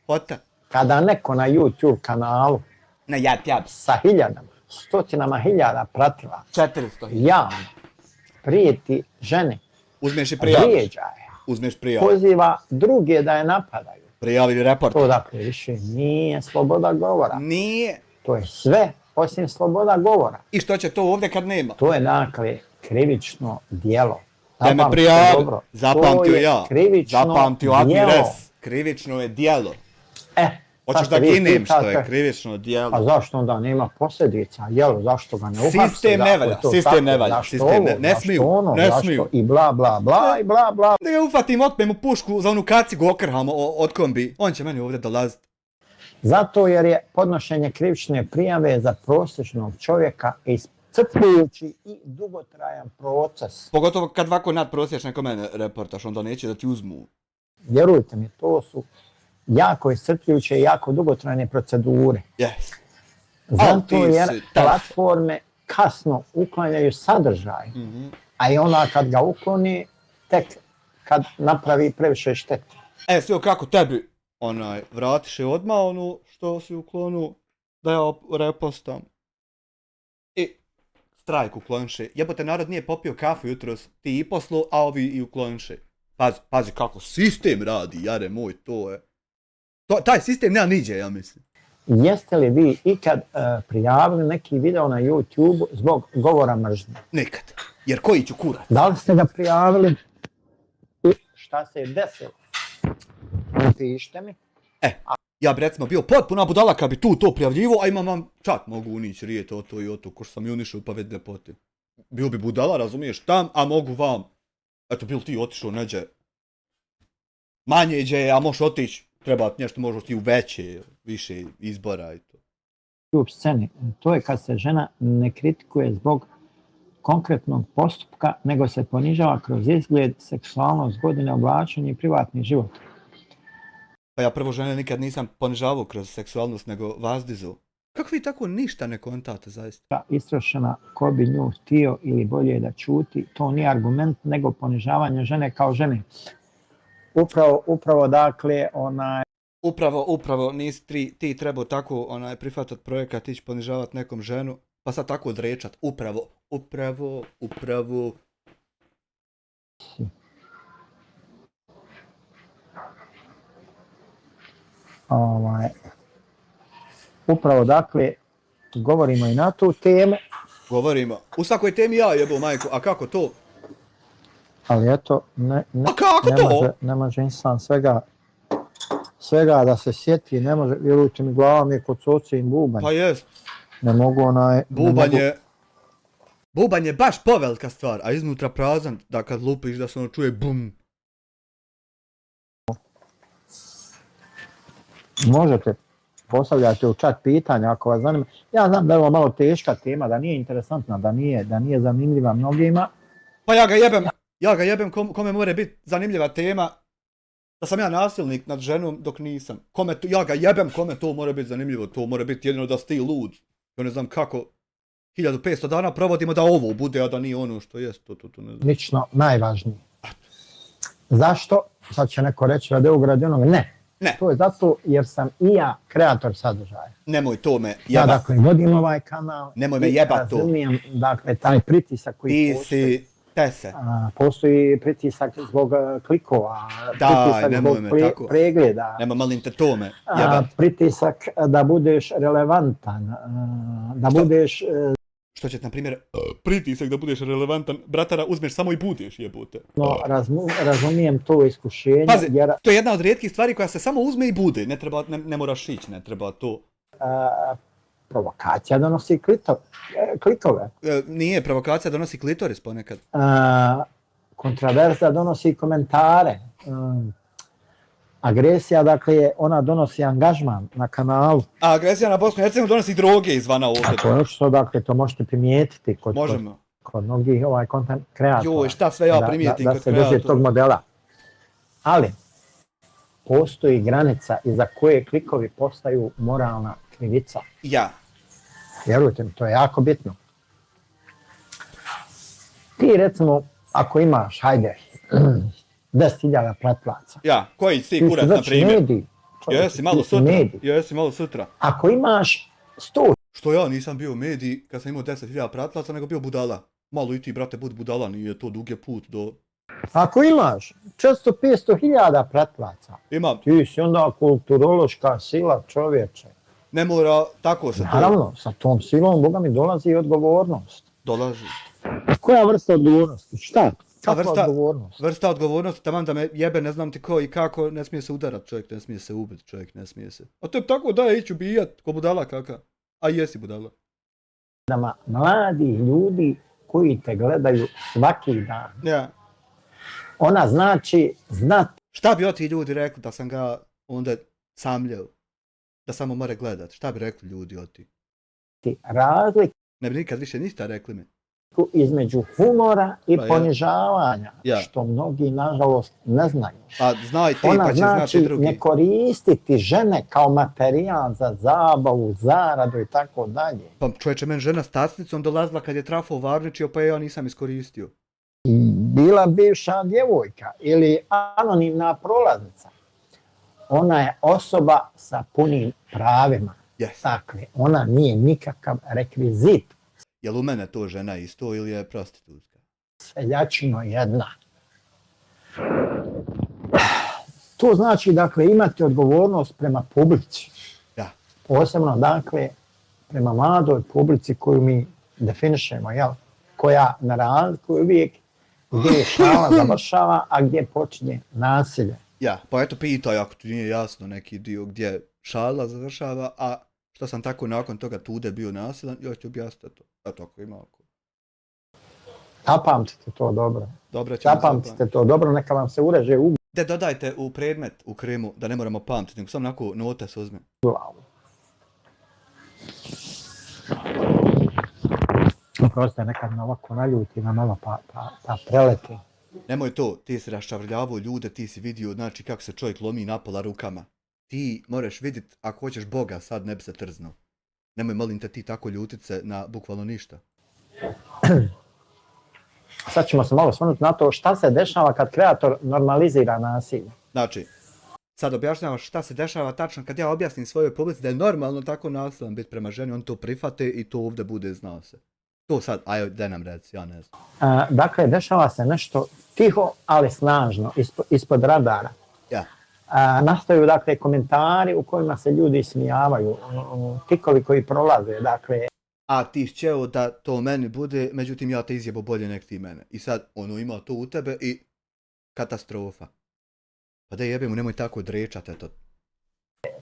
Speaker 1: hota.
Speaker 2: Kada neko na YouTube kanalu sa hiljadama, stotinama hiljada pratila
Speaker 1: 400
Speaker 2: javno prijeti žene,
Speaker 1: uzmeš i prijaviš.
Speaker 2: Vrijeđa je.
Speaker 1: Uzmeš prijavu.
Speaker 2: Poziva druge da je napadaju.
Speaker 1: Prijavi report.
Speaker 2: To dakle više nije sloboda govora.
Speaker 1: Nije.
Speaker 2: To je sve osim sloboda govora.
Speaker 1: I što će to ovdje kad nema?
Speaker 2: To je dakle krivično djelo.
Speaker 1: Da me prijavi, zapamtio ja. Zapamtio Admires. Krivično je djelo. Hoćeš da ginem što je krivično djelo.
Speaker 2: A zašto onda nema posljedica? Jel, zašto ga ne uhapsi?
Speaker 1: Sistem ne valja, ne smiju.
Speaker 2: I bla bla bla i bla bla.
Speaker 1: Da ga ufatim, otmem u pušku, za onu kacigu okrham od kombi, on će meni ovdje dolaziti.
Speaker 2: Zato jer je podnošenje krivične prijave za prosječnog čovjeka iscrpljujući i dugotrajan proces.
Speaker 1: Pogotovo kad ovako nadprosječne ko mene reportaš, onda neće da ti uzmu.
Speaker 2: Vjerujte mi, to su jako iscrpljujuće i jako dugotrajne procedure.
Speaker 1: Yes.
Speaker 2: Zato jer platforme kasno uklanjaju sadržaj, a i ona kad ga ukloni, tek kad napravi previše štete.
Speaker 1: Sve kako tebi vratiše odmah ono što si uklonu, da ja repostam. I strajk ukloniše. Jebote, narod nije popio kafu jutros, ti i poslu, a ovi i ukloniše. Pazi kako sistem radi, jare moj, to je. Taj sistem nema niđe, ja mislim.
Speaker 2: Jeste li vi ikad prijavili neki video na YouTube zbog govora mržnje?
Speaker 1: Nikad. Jer koji ću kurat?
Speaker 2: Da li ste ga prijavili i šta se je desilo? Pišite mi.
Speaker 1: Ja bi recimo bio potpuna budala kad bi tu to prijavljivo, a imam vam čak mogu unići rijet o to i o to, ko što sam i unišao pa već lepote. Bio bi budala, razumiješ, tam, a mogu vam. Eto, bil ti otišao neđe manje iđe, a možeš otići, treba nešto možeš ti u veće, više izbora i to.
Speaker 2: U sceni, to je kad se žena ne kritikuje zbog konkretnog postupka, nego se ponižava kroz izgled, seksualnost, godine, oblačenje i privatni život.
Speaker 1: Pa ja prvo žene nikad nisam ponižavao kroz seksualnost, nego vazdizu. Kako vi tako ništa ne kontate, zaista?
Speaker 2: Istrošena, ko bi nju htio ili bolje da čuti, to nije argument, nego ponižavanje žene kao žene. Upravo dakle,
Speaker 1: Upravo, nisi ti trebao tako prihvatat projekat, ići ponižavat nekom ženu, pa sad tako odrečat. Upravo.
Speaker 2: Upravo dakle, govorimo i na tu temu.
Speaker 1: Govorimo. U svakoj temi ja jebo majku, a kako to?
Speaker 2: Ali eto, ne može insan svega da se sjeti, ne može, vjerujte mi, glava mi je kod soce i bubanj.
Speaker 1: Pa jest.
Speaker 2: Ne mogu
Speaker 1: Bubanj je baš povelika stvar, a iznutra prazan, da kad lupiš da se ono čuje bum.
Speaker 2: Možete postavljati u chat pitanja ako vas zanima. Ja znam da je ovo malo teška tema, da nije interesantna, da nije zanimljiva mnogima.
Speaker 1: Pa ja ga jebem kome more biti zanimljiva tema, da sam ja nasilnik nad ženom dok nisam. Ja ga jebem kome to more biti zanimljivo, to more biti jedino da si ti lud. Ja ne znam kako 1500 dana provodimo da ovo bude, a da nije ono što jest. To ne znam.
Speaker 2: Lično najvažnije. Zašto? Sad će neko reći da je ugrađeno. Ne. To je zato jer sam i ja kreator sadržaja.
Speaker 1: Nemoj to me jebat.
Speaker 2: Ja dakle vodim ovaj kanal.
Speaker 1: Nemoj me jebat to.
Speaker 2: Razumijem dakle taj pritisak koji postoji.
Speaker 1: Ti si tese.
Speaker 2: Postoji pritisak zbog klikova, pritisak zbog pregleda.
Speaker 1: Nema malim te to me jebat.
Speaker 2: Pritisak da budeš relevantan, da budeš...
Speaker 1: Što će, na primjer, pritisak da budeš relevantan, bratara, uzmeš samo i budeš, jebote.
Speaker 2: No, razumijem to iskušenje.
Speaker 1: Pazi, to je jedna od rijetkih stvari koja se samo uzme i bude. Ne moraš ići, ne treba to.
Speaker 2: Provokacija donosi klikove.
Speaker 1: Nije, provokacija donosi klitoris ponekad.
Speaker 2: Kontraverza donosi komentare. Agresija, dakle, ona donosi angažman na kanalu.
Speaker 1: A agresija na Bosnu i Hercegovinu donosi droge izvana ovdje.
Speaker 2: A to je što, dakle, to možete primijetiti kod mnogih content kreatora.
Speaker 1: Joj, šta sve ja primijetim kod kreatora.
Speaker 2: Da se drži tog modela. Ali, postoji granica iza koje klikovi postaju moralna krivica.
Speaker 1: Ja.
Speaker 2: Vjerujte mi, to je jako bitno. Ti, recimo, ako imaš, hajde, 10.000 pretplaca.
Speaker 1: Ja, koji si kurac, na primjer? Jesi malo sutra.
Speaker 2: Ako imaš 100...
Speaker 1: Što ja nisam bio medij kad sam imao 10.000 pretplaca, nego bio budala. Malo i ti, brate, budi budala, nije to dug je put do...
Speaker 2: Ako imaš 400-500.000 pretplaca,
Speaker 1: imam.
Speaker 2: Ti si onda kulturološka sila, čovječe.
Speaker 1: Ne mora tako se to...
Speaker 2: Naravno, sa tom silom, Boga mi, dolazi i odgovornost.
Speaker 1: Dolazi.
Speaker 2: Koja vrsta odgovornosti? Šta?
Speaker 1: Vrsta odgovornosti, taman da me jebe, ne znam ti ko i kako, ne smije se udarat čovjek, ne smije se ubiti čovjek, ne smije se. A to je tako da je ići ubijat, ko budala kaka. A jesi budala.
Speaker 2: Mladi ljudi koji te gledaju svaki dan.
Speaker 1: Ja.
Speaker 2: Ona znači znat.
Speaker 1: Šta bi ti ljudi rekli da sam ga onda samljao? Da samo more gledat. Šta bi rekli ljudi o ti?
Speaker 2: Razlik.
Speaker 1: Ne bi nikad više ništa rekli mi.
Speaker 2: Između humora i
Speaker 1: Pa ja.
Speaker 2: ponižavanja,
Speaker 1: Ja.
Speaker 2: što mnogi, nažalost, ne znaju.
Speaker 1: A znaj ti,
Speaker 2: Ona
Speaker 1: pa će
Speaker 2: znači
Speaker 1: znati drugi.
Speaker 2: ne koristiti žene kao materijal za zabavu, zaradu i tako dalje.
Speaker 1: Pa čovječe, meni žena s tacnicom dolazila kad je trafo varničio, pa ja nisam iskoristio.
Speaker 2: Bila bivša djevojka ili anonimna prolaznica. Ona je osoba sa punim pravima.
Speaker 1: Yes.
Speaker 2: Dakle, ona nije nikakav rekvizit.
Speaker 1: Jel u mene to žena isto ili je prostitutka?
Speaker 2: Seljačino jedna. To znači, dakle, imati odgovornost prema publici.
Speaker 1: Da.
Speaker 2: Posebno, dakle, prema mladoj publici koju mi definišemo, jel? Koja na razliku uvijek gdje je šala završava, a gdje počinje nasilje.
Speaker 1: Ja, pa eto pitaj ako ti nije jasno neki dio gdje šala završava, a što sam tako nakon toga tude bio nasilan, još ću objasniti to. Eto ako ima oko.
Speaker 2: Zapamtite to dobro.
Speaker 1: Dobro ćemo
Speaker 2: Zapamtite to dobro, neka vam se ureže u
Speaker 1: Da dodajte u predmet u kremu, da ne moramo pamtiti, nego samo onako note se uzme.
Speaker 2: glavu. Prosto nekad me ovako naljuti na malo pa preleti.
Speaker 1: Nemoj to, ti si raščavljavao ljude, ti si vidio znači kako se čovjek lomi napola rukama. Ti moraš vidjeti ako hoćeš Boga, sad ne bi se trznuo. Nemoj molim te ti tako ljutit se na bukvalno ništa.
Speaker 2: Sad ćemo se malo osvrnuti na to šta se dešava kad kreator normalizira nasilje.
Speaker 1: Znači, sad objašnjavaš šta se dešava tačno kad ja objasnim svojoj publici da je normalno tako nasilan biti prema ženi, on to prihvate i to ovdje bude znao se. To sad, ajde, daj nam reci, ja ne znam.
Speaker 2: Dakle, dešava se nešto tiho, ali snažno, ispod radara.
Speaker 1: Ja.
Speaker 2: Nastaju, dakle, komentari u kojima se ljudi ismijavaju, tikovi koji prolaze, dakle.
Speaker 1: A ti šćeo da to meni bude, međutim ja te izjebo bolje nek ti mene. I sad ono ima to u tebe i katastrofa. Pa da jebemo, nemoj tako drečati, eto.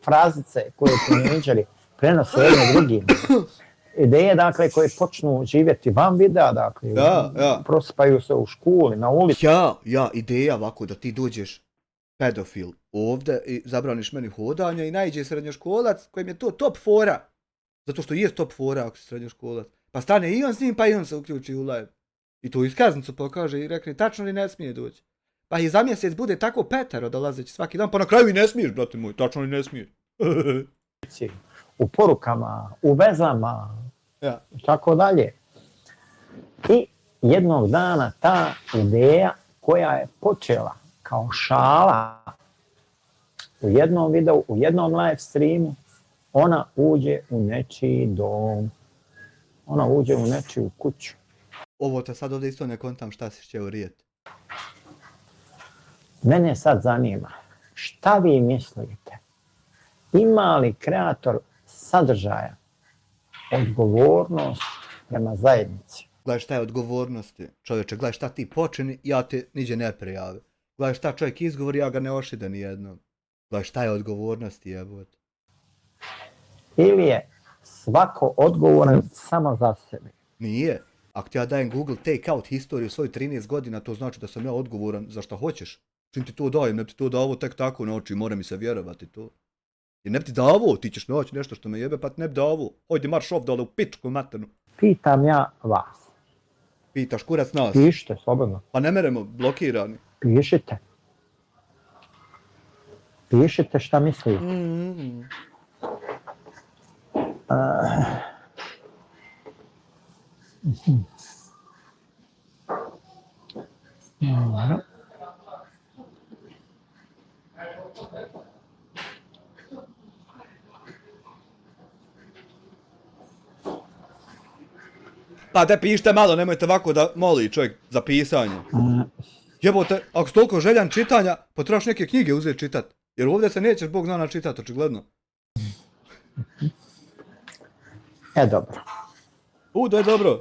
Speaker 2: Frazice koje tinejdžeri prenose jedne drugim. Ideje, dakle, koje počnu živjeti van videa, dakle,
Speaker 1: Ja.
Speaker 2: prospaju se u školi, na ulici.
Speaker 1: Ja, ideja ovako da ti dođeš pedofil ovdje i zabraniš meni hodanje i najđe srednjoškolac kojem je to top fora. Zato što je top fora ako si srednjoškolac. Pa stane i on s njim, pa i on se uključi u live. I tu iskaznicu pokaže i rekne tačno li ne smije doći. Pa i za mjesec bude tako petero dolazeći svaki dan, pa na kraju i ne smiješ, brate moj, tačno li ne smiješ.
Speaker 2: U porukama, u vezama,
Speaker 1: Ja.
Speaker 2: i tako dalje. I jednog dana ta ideja koja je počela kao šala u jednom videu, u jednom live streamu, ona uđe u nečiji dom. Ona uđe u nečiju kuću.
Speaker 1: Ovo te sad ovdje isto ne kontam šta si htio rijet.
Speaker 2: Mene sad zanima, šta vi mislite? Ima li kreator sadržaja odgovornost prema zajednici?
Speaker 1: Gledaj šta je odgovornosti. Čovječe, gledaj šta ti počini, ja te niđe ne prijave. Gledaj šta čovjek izgovori, ja ga ne ošide nijednom. Gledaj šta je odgovornosti, jebote.
Speaker 2: Ili je svako odgovoran samo za sebe?
Speaker 1: Nije. Ako ti ja dajem Google take out historiju svoju 13 godina, to znači da sam ja odgovoran za šta hoćeš. Čim ti to dajem, ne bi ti to davo tek tako na oči, mora mi se vjerovati to. I ne bi ti davo, ti ćeš naći nešto što me jebe, pa ti ne bi davo. Hojdi marš ovdje u pičku maternu.
Speaker 2: Pitam ja vas.
Speaker 1: Pitaš kurac nas.
Speaker 2: Pišite, slobodno.
Speaker 1: Pa ne meremo, blokirani.
Speaker 2: Pišite. Pišite šta mislite.
Speaker 1: Pa te pišite malo, nemojte ovako da moli čovjek za pisanje. Jebote, ako si toliko željan čitanja, pa trebaš neke knjige uzeti čitat. Jer ovdje se nećeš Bog zna načitat, očigledno.
Speaker 2: Dobro.
Speaker 1: Da je dobro.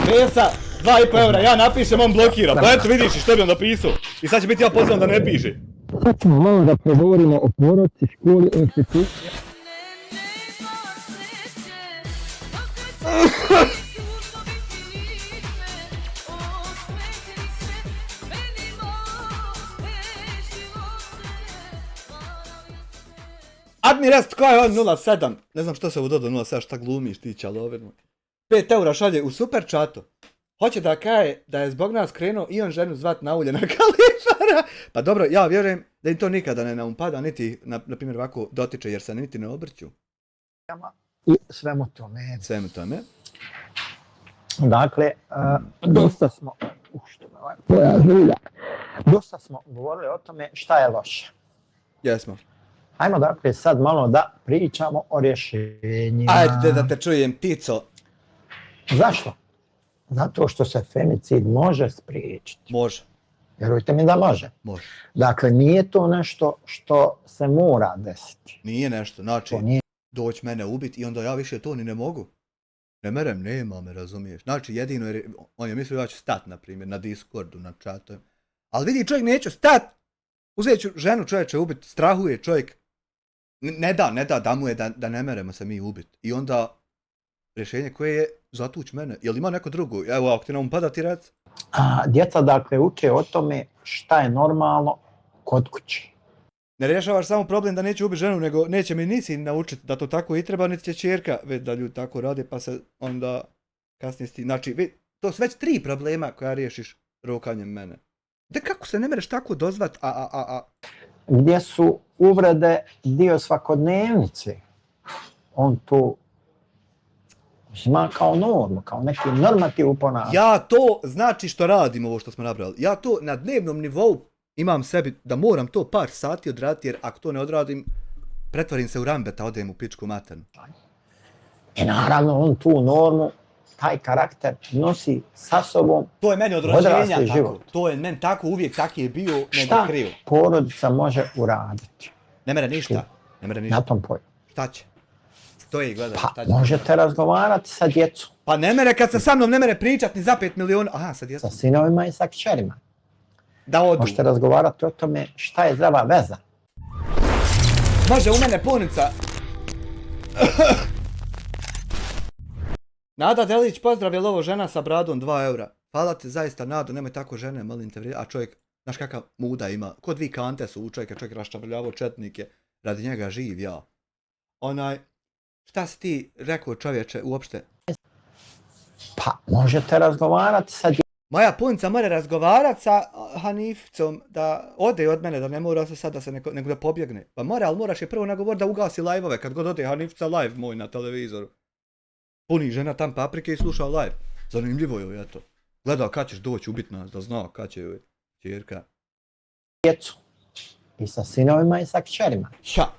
Speaker 1: Pesa, 2,5 eura, ja napišem, on blokira. Pa eto vidiš što bi on napisao. I sad će biti ja pozivam da ne piše.
Speaker 2: Sad ćemo malo da progovorimo o porodici, školi, instituciji.
Speaker 1: mi rest, ko je on 0,7? Ne znam što se udodo 0,7, šta glumiš ti čalovinu. 5 eura šalje u super chatu. Hoće da kaje da je zbog nas krenuo i on ženu zvat na ulje na kalifara. Pa dobro, ja vjerujem da im to nikada ne umpada, niti, na primjer, ovako dotiče jer se niti ne obrću.
Speaker 2: I svemu tome.
Speaker 1: Svemu tome.
Speaker 2: Dakle, dosta smo... što me ovaj poja žulja. Dosta smo govorili o tome šta je loše.
Speaker 1: Jesmo.
Speaker 2: Ajmo dakle sad malo da pričamo o rješenjima.
Speaker 1: Ajde da te čujem, Tico.
Speaker 2: Zašto? Zato što se femicid može spriječiti.
Speaker 1: Može.
Speaker 2: Vjerujte mi da može.
Speaker 1: Može.
Speaker 2: Dakle, nije to nešto što se mora desiti.
Speaker 1: Nije nešto, znači, doći mene ubiti i onda ja više to ni ne mogu. Ne merem, nema me, razumiješ. Znači, jedino je, on je mislio ja ću stat, na primjer, na Discordu, na chatu. Ali vidi, čovjek neće stat. Uzet ću ženu, čovječe ubiti, strahuje čovjek. Ne da mu je da ne meremo se mi ubiti. I onda, rješenje koje je zatuć mene. Jel ima neko drugo? Evo, ako ti nam pada ti rec.
Speaker 2: Djeca dakle uče o tome šta je normalno kod kuće.
Speaker 1: Ne rješavaš samo problem da neće ubiti ženu, nego neće mi nisi naučiti da to tako i treba, niti će čerka već da ljudi tako rade, pa se onda kasnije sti... Znači, to su već 3 problema koja riješiš rokanjem mene. Da kako se ne mereš tako dozvat,
Speaker 2: Gdje su uvrede dio svakodnevnice. On tu ima kao normu, kao neki normativ u ponašanju.
Speaker 1: Ja to, znači što radim ovo što smo nabrali, ja to na dnevnom nivou imam sebi da moram to par sati odraditi, jer ako to ne odradim, pretvorim se u Rambeta, odem u pičku maternu.
Speaker 2: I naravno on tu normu, taj karakter nosi sa sobom.
Speaker 1: To je meni od rođenja tako.
Speaker 2: Život.
Speaker 1: To je meni tako, uvijek tak je bio, nego
Speaker 2: šta
Speaker 1: krivo.
Speaker 2: porodica može uraditi?
Speaker 1: Ne mere ništa. Ne mere ništa.
Speaker 2: Na tom polju.
Speaker 1: Šta će? Stoji i gleda.
Speaker 2: Pa možete razgovarati sa djecom.
Speaker 1: Pa ne mere kad se sa mnom ne mere pričat ni za 5 miliona. Aha, sa djecom.
Speaker 2: Sa sinovima i sa kćerima.
Speaker 1: Da odu.
Speaker 2: Možete razgovarati o tome šta je zdrava veza.
Speaker 1: Može u mene punica. Nada Delić, pozdrav, je li ovo žena sa bradom 2 eura? Hvala ti zaista, Nado, nemoj tako žene, molim te. A čovjek, znaš kakav muda ima. Ko 2 kante su u čovjeka, čovjek raščavljavao četnike. Radi njega živ ja. Šta si ti rekao čovječe uopšte?
Speaker 2: Pa možete razgovarati sa djecom.
Speaker 1: Moja punica mora razgovarati sa Hanifcom da ode od mene, da ne mora se sad da se nego da pobjegne. Pa mora, ali moraš je prvo nagovoriti da ugasi live-ove kad god ode Hanifca live moj na televizoru. Puni žena tam paprike i sluša live. Zanimljivo je eto. Gleda kad ćeš doći ubit nas, da zna kad će joj čerka.
Speaker 2: Djecu. I sa sinovima i sa kćerima.
Speaker 1: Ja.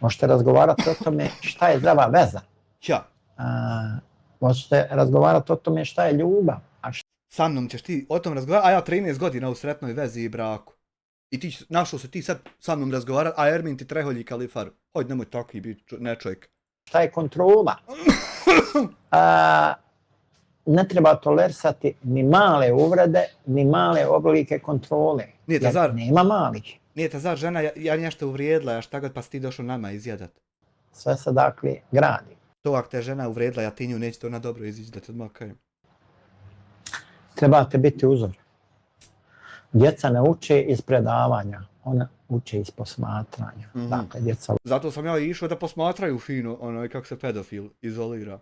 Speaker 2: Možete razgovarati o tome šta je zdrava veza.
Speaker 1: Ja.
Speaker 2: Možete razgovarati o tome šta je ljubav.
Speaker 1: Sa mnom ćeš ti o tom razgovarati, a ja 13 godina u sretnoj vezi i braku. I ti našao se ti sad sa mnom razgovarati, a Ermin ti treholji kalifar. Hojde, nemoj tako i biti nečovjek.
Speaker 2: Šta je kontrola? Ne treba tolerisati ni male uvrede, ni male oblike kontrole.
Speaker 1: Nije te zar?
Speaker 2: Nema malih.
Speaker 1: Nije te zar žena, ja nešto uvrijedila, ja šta god pa si ti došao nama izjadat.
Speaker 2: Sve se dakle gradi.
Speaker 1: To ako te žena uvrijedila, ja ti nju neće to na dobro izići da te odmakajem.
Speaker 2: Trebate biti uzor. Djeca ne uče iz predavanja, ona uče iz posmatranja. Dakle, djeca...
Speaker 1: Zato sam ja išao da posmatraju fino, kako se pedofil izolira.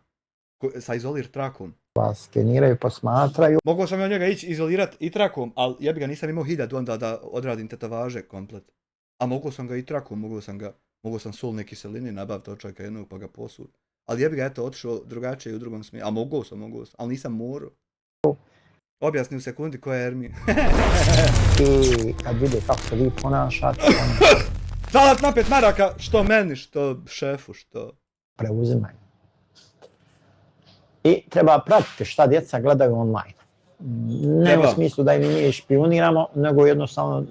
Speaker 1: Sa izolir trakom.
Speaker 2: Vas skeniraju, posmatraju.
Speaker 1: Mogao sam ja njega ići izolirat i trakom, ali ja bi ga nisam imao 1000 onda da odradim tetovaže komplet. A mogao sam ga i trakom, mogao sam solne kiseline nabaviti od čovjeka jednog pa ga posud. Ali ja bi ga eto otišao drugačije u drugom smjeru. A mogao sam, ali nisam morao. Objasni u sekundi ko je Ermi.
Speaker 2: I kad vide kako se vi ponašate,
Speaker 1: Salat na 5 maraka, što meni, što šefu, što...
Speaker 2: preuzimaju. I treba pratiti šta djeca gledaju online. Ne u smislu da im mi špioniramo, nego jednostavno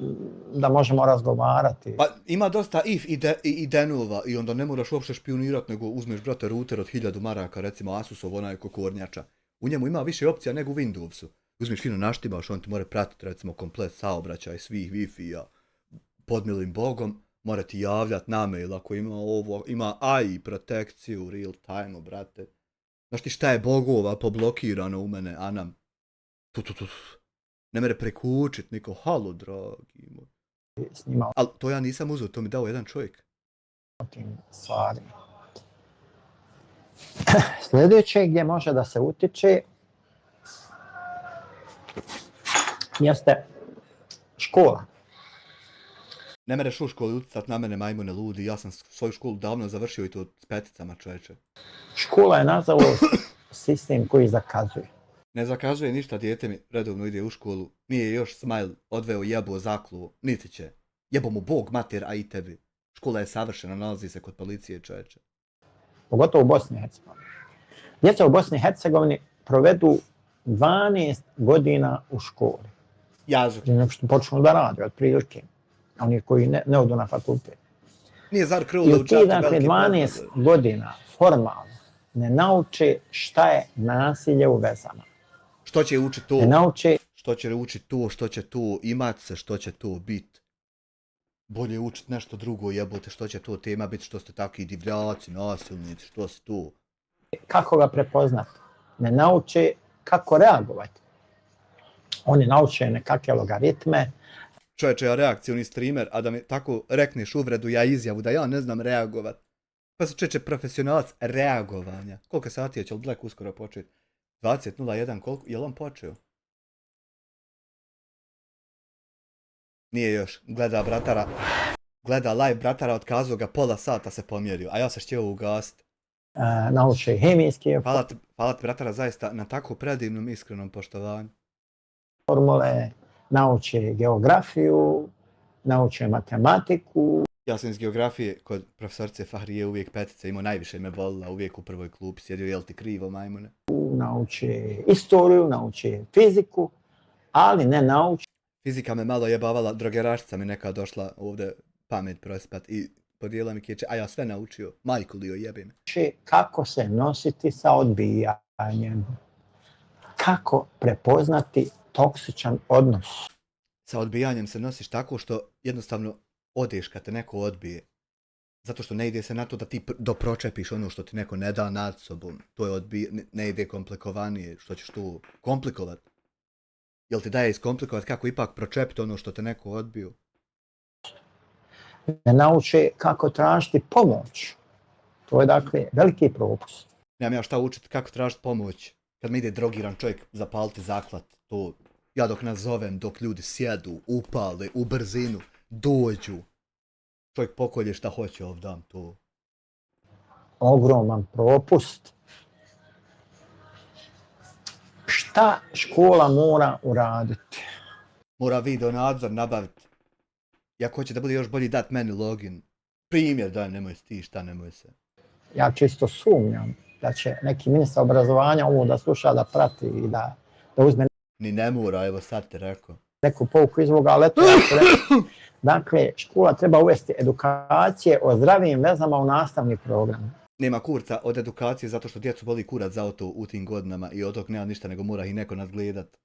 Speaker 2: da možemo razgovarati.
Speaker 1: Pa ima dosta if i denova i onda ne moraš uopšte špionirati, nego uzmeš, brate, router od 1000 maraka, recimo Asusov, onaj kokornjača. U njemu ima više opcija nego u Windowsu. Uzmeš fino naštibaš, on ti mora pratiti recimo komplet saobraćaj svih Wi-Fi-a. Pod milim bogom, mora ti javljati na mail ako ima ovo, ima AI protekciju, real time, brate. Znaš ti šta je bogova poblokirano u mene, Anam? Ne mere prekučit, niko, halo, dragi moj. Ali to ja nisam uzeo, to mi dao jedan čovjek.
Speaker 2: tim stvarima. Sljedeće gdje može da se utiče jeste škola.
Speaker 1: Ne mereš u školi utjecat na mene, majmune ludi, ja sam svoju školu davno završio i to s peticama, čoveče.
Speaker 2: Škola je nažalost sistem koji zakazuje.
Speaker 1: Ne zakazuje ništa, dijete mi redovno ide u školu, nije još Smile odveo jebo zakluo, niti će. Jebo mu Bog, mater, a i tebi. Škola je savršena, nalazi se kod policije, čoveče.
Speaker 2: Pogotovo u Bosni i Hercegovini. Djeca u Bosni i Hercegovini provedu 12 godina u školi.
Speaker 1: Jazu.
Speaker 2: Nego što počnu da rade, otprilike. Oni koji ne odu na fakultet.
Speaker 1: Nije zar
Speaker 2: I
Speaker 1: krula u
Speaker 2: ti,
Speaker 1: džaku
Speaker 2: dakle,
Speaker 1: velike
Speaker 2: 12
Speaker 1: poglede.
Speaker 2: godina formalno ne nauče šta je nasilje u vezama.
Speaker 1: Što će učit to?
Speaker 2: Ne nauče
Speaker 1: Što će učit to, što će to imat se, što će to bit. Bolje učit nešto drugo, jebote, što će to tema biti, što ste takvi divljaci, nasilnici, što se to.
Speaker 2: kako ga prepoznati. Ne nauče kako reagovati. Oni nauče nekakve logaritme.
Speaker 1: Čovječe, ja reakcioni streamer, a da mi tako rekneš uvredu, ja izjavu da ja ne znam reagovat. Pa se čovječe profesionalac reagovanja. Koliko sati je, će li Black uskoro početi? 20.01, koliko? Je li on počeo? Nije još. Gleda bratara. Gleda live bratara, otkazao ga, pola sata se pomjerio, a ja se htio ugasiti.
Speaker 2: Nauče hemijske
Speaker 1: Hvala ti bratara zaista na tako predivnom, iskrenom poštovanju.
Speaker 2: formule, nauče geografiju, nauče matematiku.
Speaker 1: Ja sam iz geografije kod profesorice Fahrije uvijek petice imao, najviše me volila, uvijek u prvoj klupi sjedio, jel ti krivo, majmune?
Speaker 2: Nauče istoriju, nauče fiziku, ali ne nauče
Speaker 1: Fizika me malo jebavala, drogerašica mi neka došla ovdje pamet prospat i podijela mi keće, a ja sve naučio, majku li joj jebim.
Speaker 2: kako se nositi sa odbijanjem, kako prepoznati toksičan odnos.
Speaker 1: Sa odbijanjem se nosiš tako što jednostavno odeš kad te neko odbije. Zato što ne ide se na to da ti dopročepiš ono što ti neko ne da nad sobom. To je ne ide komplikovanije, što ćeš tu komplikovat. Jel ti daje iskomplikovat kako ipak pročepiti ono što te neko odbio?
Speaker 2: Ne nauče kako tražiti pomoć. To je dakle veliki propust.
Speaker 1: Nemam ja šta učiti kako tražiti pomoć. Kad mi ide drogiran čovjek zapaliti zaklat, to ja dok nazovem, dok ljudi sjedu, upale, u brzinu, dođu. Čovjek pokolje šta hoće ovdje, to.
Speaker 2: Ogroman propust. Šta škola mora uraditi?
Speaker 1: Mora video nadzor nabaviti. I ako hoće da bude još bolji, dat meni login. Primjer, daj, nemoj ti, šta nemoj se.
Speaker 2: Ja čisto sumnjam da će neki ministar obrazovanja ovo da sluša, da prati i da uzme
Speaker 1: Ni ne mora, evo sad te rekao.
Speaker 2: neku pouku iz ovoga, ali eto, dakle, škola treba uvesti edukacije o zdravim vezama u nastavni program.
Speaker 1: Nema kurca od edukacije zato što djecu boli kurac za to u tim godinama i od tog nema ništa nego mora ih neko nadgledat.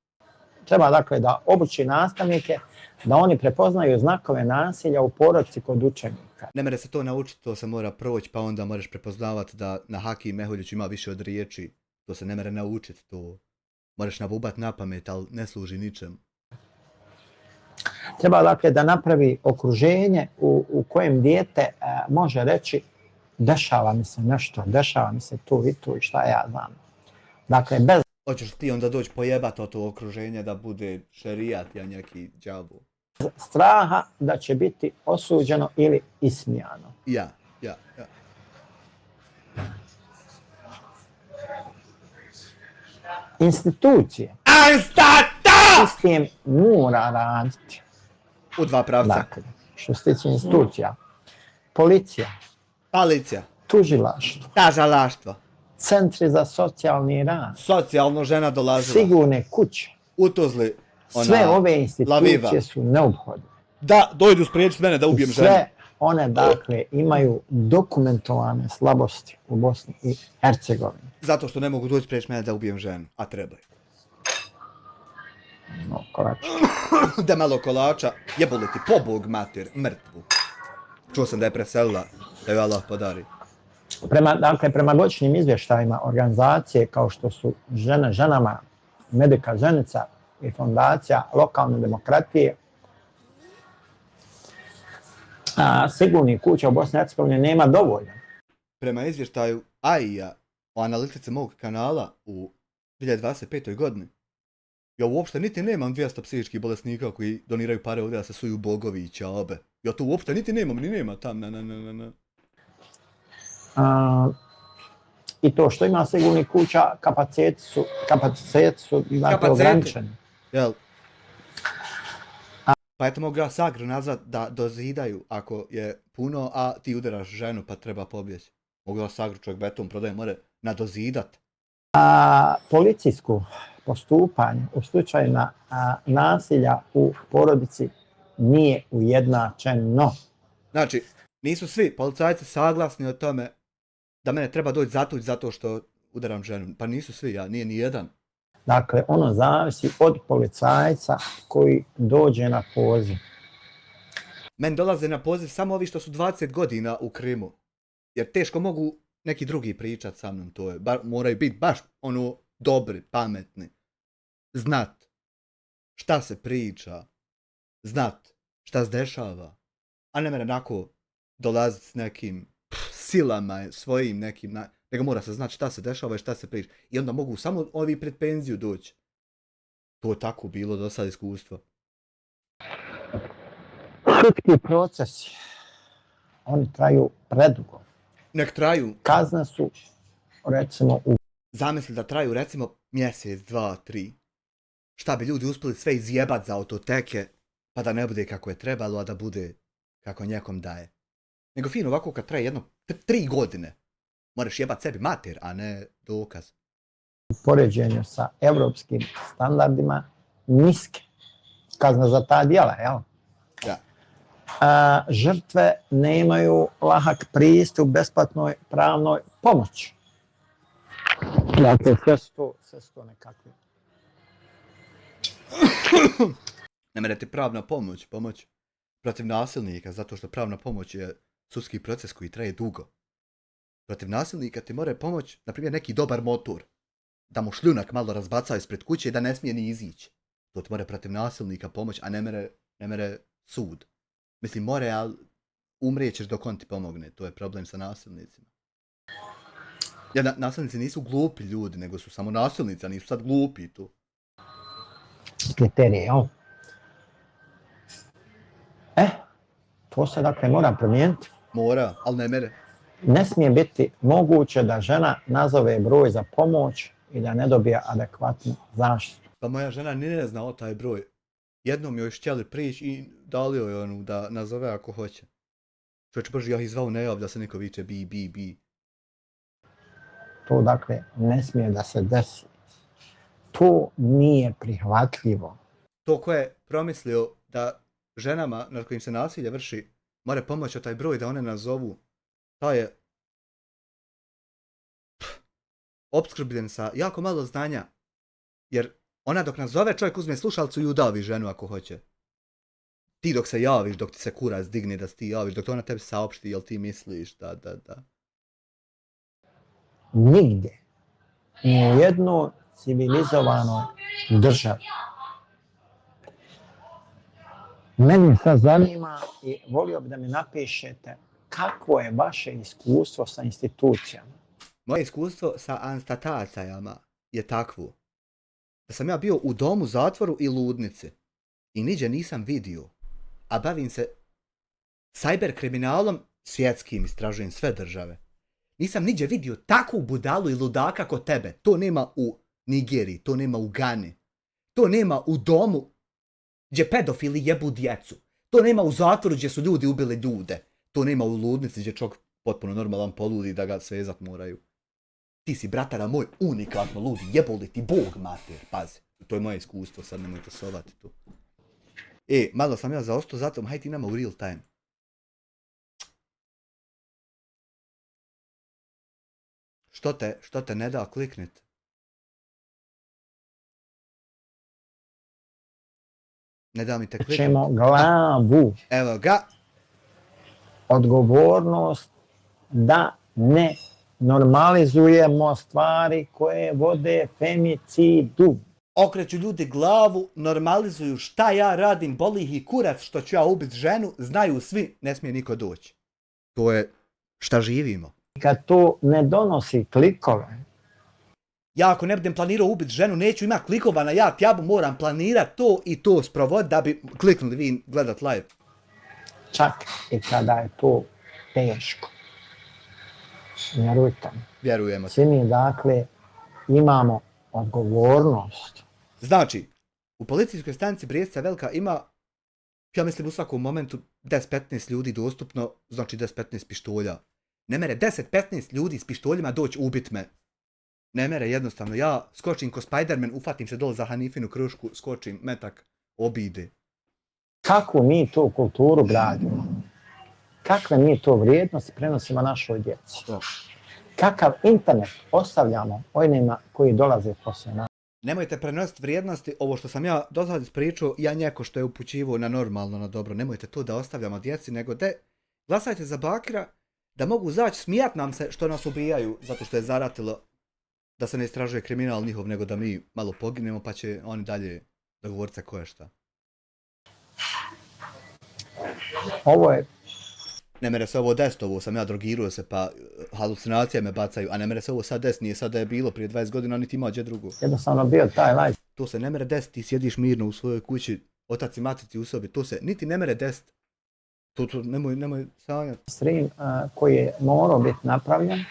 Speaker 2: Treba dakle da obuči nastavnike da oni prepoznaju znakove nasilja u porodici kod učenika.
Speaker 1: Ne mere se to naučiti, to se mora proći, pa onda moraš prepoznavati da na Haki i Mehuljiću ima više od riječi. To se ne mere naučiti, to moraš nabubat na pamet, ali ne služi ničem.
Speaker 2: Treba dakle da napravi okruženje u kojem dijete može reći dešava mi se nešto, dešava mi se tu i tu i šta ja znam. Dakle, bez
Speaker 1: Hoćeš ti onda doći pojebat o to okruženje da bude šerijat, ja neki džavu.
Speaker 2: straha da će biti osuđeno ili ismijano.
Speaker 1: Ja.
Speaker 2: Institucije. Sistem mora raditi.
Speaker 1: U dva pravca.
Speaker 2: Dakle, što se tiče institucija, policija,
Speaker 1: Policija.
Speaker 2: tužilaštvo,
Speaker 1: Tažalaštvo.
Speaker 2: centri za socijalni rad,
Speaker 1: Socijalno žena dolazila.
Speaker 2: sigurne kuće.
Speaker 1: U Tuzli.
Speaker 2: Sve ove institucije
Speaker 1: Laviva.
Speaker 2: su neophodne.
Speaker 1: Da, dojdu spriječiti mene da ubijem ženu.
Speaker 2: Sve one, dakle, imaju dokumentovane slabosti u Bosni i Hercegovini.
Speaker 1: Zato što ne mogu doći spriječiti mene da ubijem ženu, a trebaju.
Speaker 2: No, korač.
Speaker 1: Da malo kolača, jeboli ti pobog mater, mrtvu. Čuo sam da je preselila, da ju Allah podari.
Speaker 2: Prema godišnjim izvještajima organizacije kao što su Žene ženama, Medika ženica i fondacija lokalne demokratije, A sigurnih kuća u Bosni i Hercegovini nema dovoljno.
Speaker 1: Prema izvještaju AIA o analitici mog kanala u 2025. godini, ja uopšte niti nemam 200 psihičkih bolesnika koji doniraju pare ovdje da se suju bogovi i ćabe. Ja tu uopšte niti nemam, ni nema tam,
Speaker 2: I to što ima sigurnih kuća, kapaciteti su dakle, ograničeni.
Speaker 1: Jel? Pa eto mogu ja Sagru nazvat da dozidaju ako je puno, a ti udaraš ženu pa treba pobjeći. Mogu ja Sagru čovjek beton prodaje, more nadozidat.
Speaker 2: Policijsko postupanje u slučaju nasilja u porodici nije ujednačeno.
Speaker 1: Znači, nisu svi policajci saglasni o tome da mene treba doći zatuć zato što udaram ženu. Pa nisu svi, nije ni jedan.
Speaker 2: Dakle, ono zavisi od policajca koji dođe na poziv.
Speaker 1: Meni dolaze na poziv samo ovi što su 20 godina u Krimu. Jer teško mogu neki drugi pričat sa mnom, to je. Moraju biti baš ono dobri, pametni. Znat šta se priča. Znat šta se dešava. A ne mene onako dolaziti s nekim silama svojim nekim, nego mora se znati šta se dešava i šta se priča. I onda mogu samo ovi pred penziju doći. To je tako bilo do sad iskustvo.
Speaker 2: Sudski procesi, oni traju predugo.
Speaker 1: Nek traju.
Speaker 2: Kazne su, recimo,
Speaker 1: Zamisli da traju, recimo, mjesec, 2, 3. Šta bi ljudi uspjeli sve izjebat za autoteke, pa da ne bude kako je trebalo, a da bude kako njekom daje. Nego fino ovako kad traje jedno 3 godine. Moraš jebat sebi mater, a ne dokaz.
Speaker 2: U poređenju sa evropskim standardima niske kazne za ta djela, jel?
Speaker 1: Da.
Speaker 2: Žrtve nemaju lahak pristup besplatnoj pravnoj pomoći. Dakle, sve su to nekakve.
Speaker 1: Ne mene ti pravna pomoć protiv nasilnika, zato što pravna pomoć je sudski proces koji traje dugo. Protiv nasilnika ti mora pomoć, na primjer, neki dobar motor. Da mu šljunak malo razbaca ispred kuće i da ne smije ni izići. To ti mora protiv nasilnika pomoć, a ne mere sud. Mislim, more, ali umrijećeš dok on ti pomogne. To je problem sa nasilnicima. Ja, nasilnici nisu glupi ljudi, nego su samo nasilnici, a nisu sad glupi tu.
Speaker 2: Kriterije, jel? To se dakle mora promijeniti.
Speaker 1: Mora, ali ne mere.
Speaker 2: Ne smije biti moguće da žena nazove broj za pomoć i da ne dobije adekvatnu zaštitu.
Speaker 1: Pa moja žena ni ne zna o taj broj. Jednom joj htjeli prići i dali joj onu da nazove ako hoće. Čovječ Boži, ja ih zvao ne javlja se neko viče bi.
Speaker 2: To dakle ne smije da se desi. To nije prihvatljivo.
Speaker 1: To ko je promislio da ženama nad kojim se nasilje vrši mora pomoći o taj broj da one nazovu, taj je opskrbljen sa jako malo znanja. Jer ona dok nazove, čovjek uzme slušalcu i udavi ženu ako hoće. Ti dok se javiš, dok ti se kurac digne da se ti javiš, dok to ona tebi saopšti, jel ti misliš da.
Speaker 2: Nigdje, ni u jednoj civilizovanoj državi. Mene sad zanima i volio bi da mi napišete kakvo je vaše iskustvo sa institucijama.
Speaker 1: Moje iskustvo sa anstatacijama je takvo. Da sam ja bio u domu, zatvoru i ludnici. I niđe nisam vidio. A bavim se cyber kriminalom svjetskim, istražujem sve države. Nisam niđe vidio takvu budalu i ludaka kod tebe. To nema u Nigeriji, to nema u Gani. To nema u domu gdje pedofili jebu djecu. To nema u zatvoru gdje su ljudi ubili ljude. To nema u ludnici gdje čovjek potpuno normalan poludi da ga svezat moraju. Ti si, bratara moj, unikatno ludi, jeboli ti Bog, mater, pazi. To je moje iskustvo, sad nemojte sovati tu. Malo sam ja zaostao, zato hajde ti nama u real time. Što te ne da kliknit? Ne da mi te kliknit.
Speaker 2: Ćemo glavu.
Speaker 1: Evo ga.
Speaker 2: Odgovornost da ne normalizujemo stvari koje vode femicidu.
Speaker 1: okreću ljudi glavu, normalizuju šta ja radim, boli ih i kurac što ću ja ubiti ženu, znaju svi, ne smije niko doći. To je šta živimo.
Speaker 2: Kad to ne donosi klikove,
Speaker 1: Ja ako ne budem planirao ubiti ženu, neću imati klikova na ja moram planirati to i to sprovod da bi kliknuli vi gledat live.
Speaker 2: čak i kada je to teško. Vjerujte mi.
Speaker 1: Vjerujemo.
Speaker 2: Svi mi dakle imamo odgovornost.
Speaker 1: Znači, u policijskoj stanici Brijesca Velika ima, ja mislim u svakom momentu 10-15 ljudi dostupno, znači 10-15 pištolja. Ne mere 10-15 ljudi s pištoljima doći ubit me. Ne mere jednostavno, ja skočim ko Spider-Man, ufatim se dole za Hanifinu krušku, skočim, metak, obide.
Speaker 2: Kakvu mi to kulturu gradimo? Kakve mi to vrijednosti prenosimo našoj djeci? Kakav internet ostavljamo onima koji dolaze poslije nas?
Speaker 1: Nemojte prenositi vrijednosti, ovo što sam ja do sad ispričao, ja njeko što je upućivo na normalno, na dobro. Nemojte to da ostavljamo djeci, nego de glasajte za Bakira, da mogu zaći smijat nam se što nas ubijaju, zato što je zaratilo da se ne istražuje kriminal njihov, nego da mi malo poginemo, pa će oni dalje dogovoriti se ko je šta.
Speaker 2: Ovo je
Speaker 1: Ne mere se ovo desiti, ovo sam ja drogirao se, pa halucinacije me bacaju, a ne mere se ovo sad desiti, nije sad da je bilo prije 20 godina, niti ima gdje drugo.
Speaker 2: jednostavno bio taj live
Speaker 1: To se ne mere desiti, ti sjediš mirno u svojoj kući, otac i mati ti u sobi, to se niti ne mere desiti. To nemoj sanjati.
Speaker 2: stream koji je morao biti napravljen.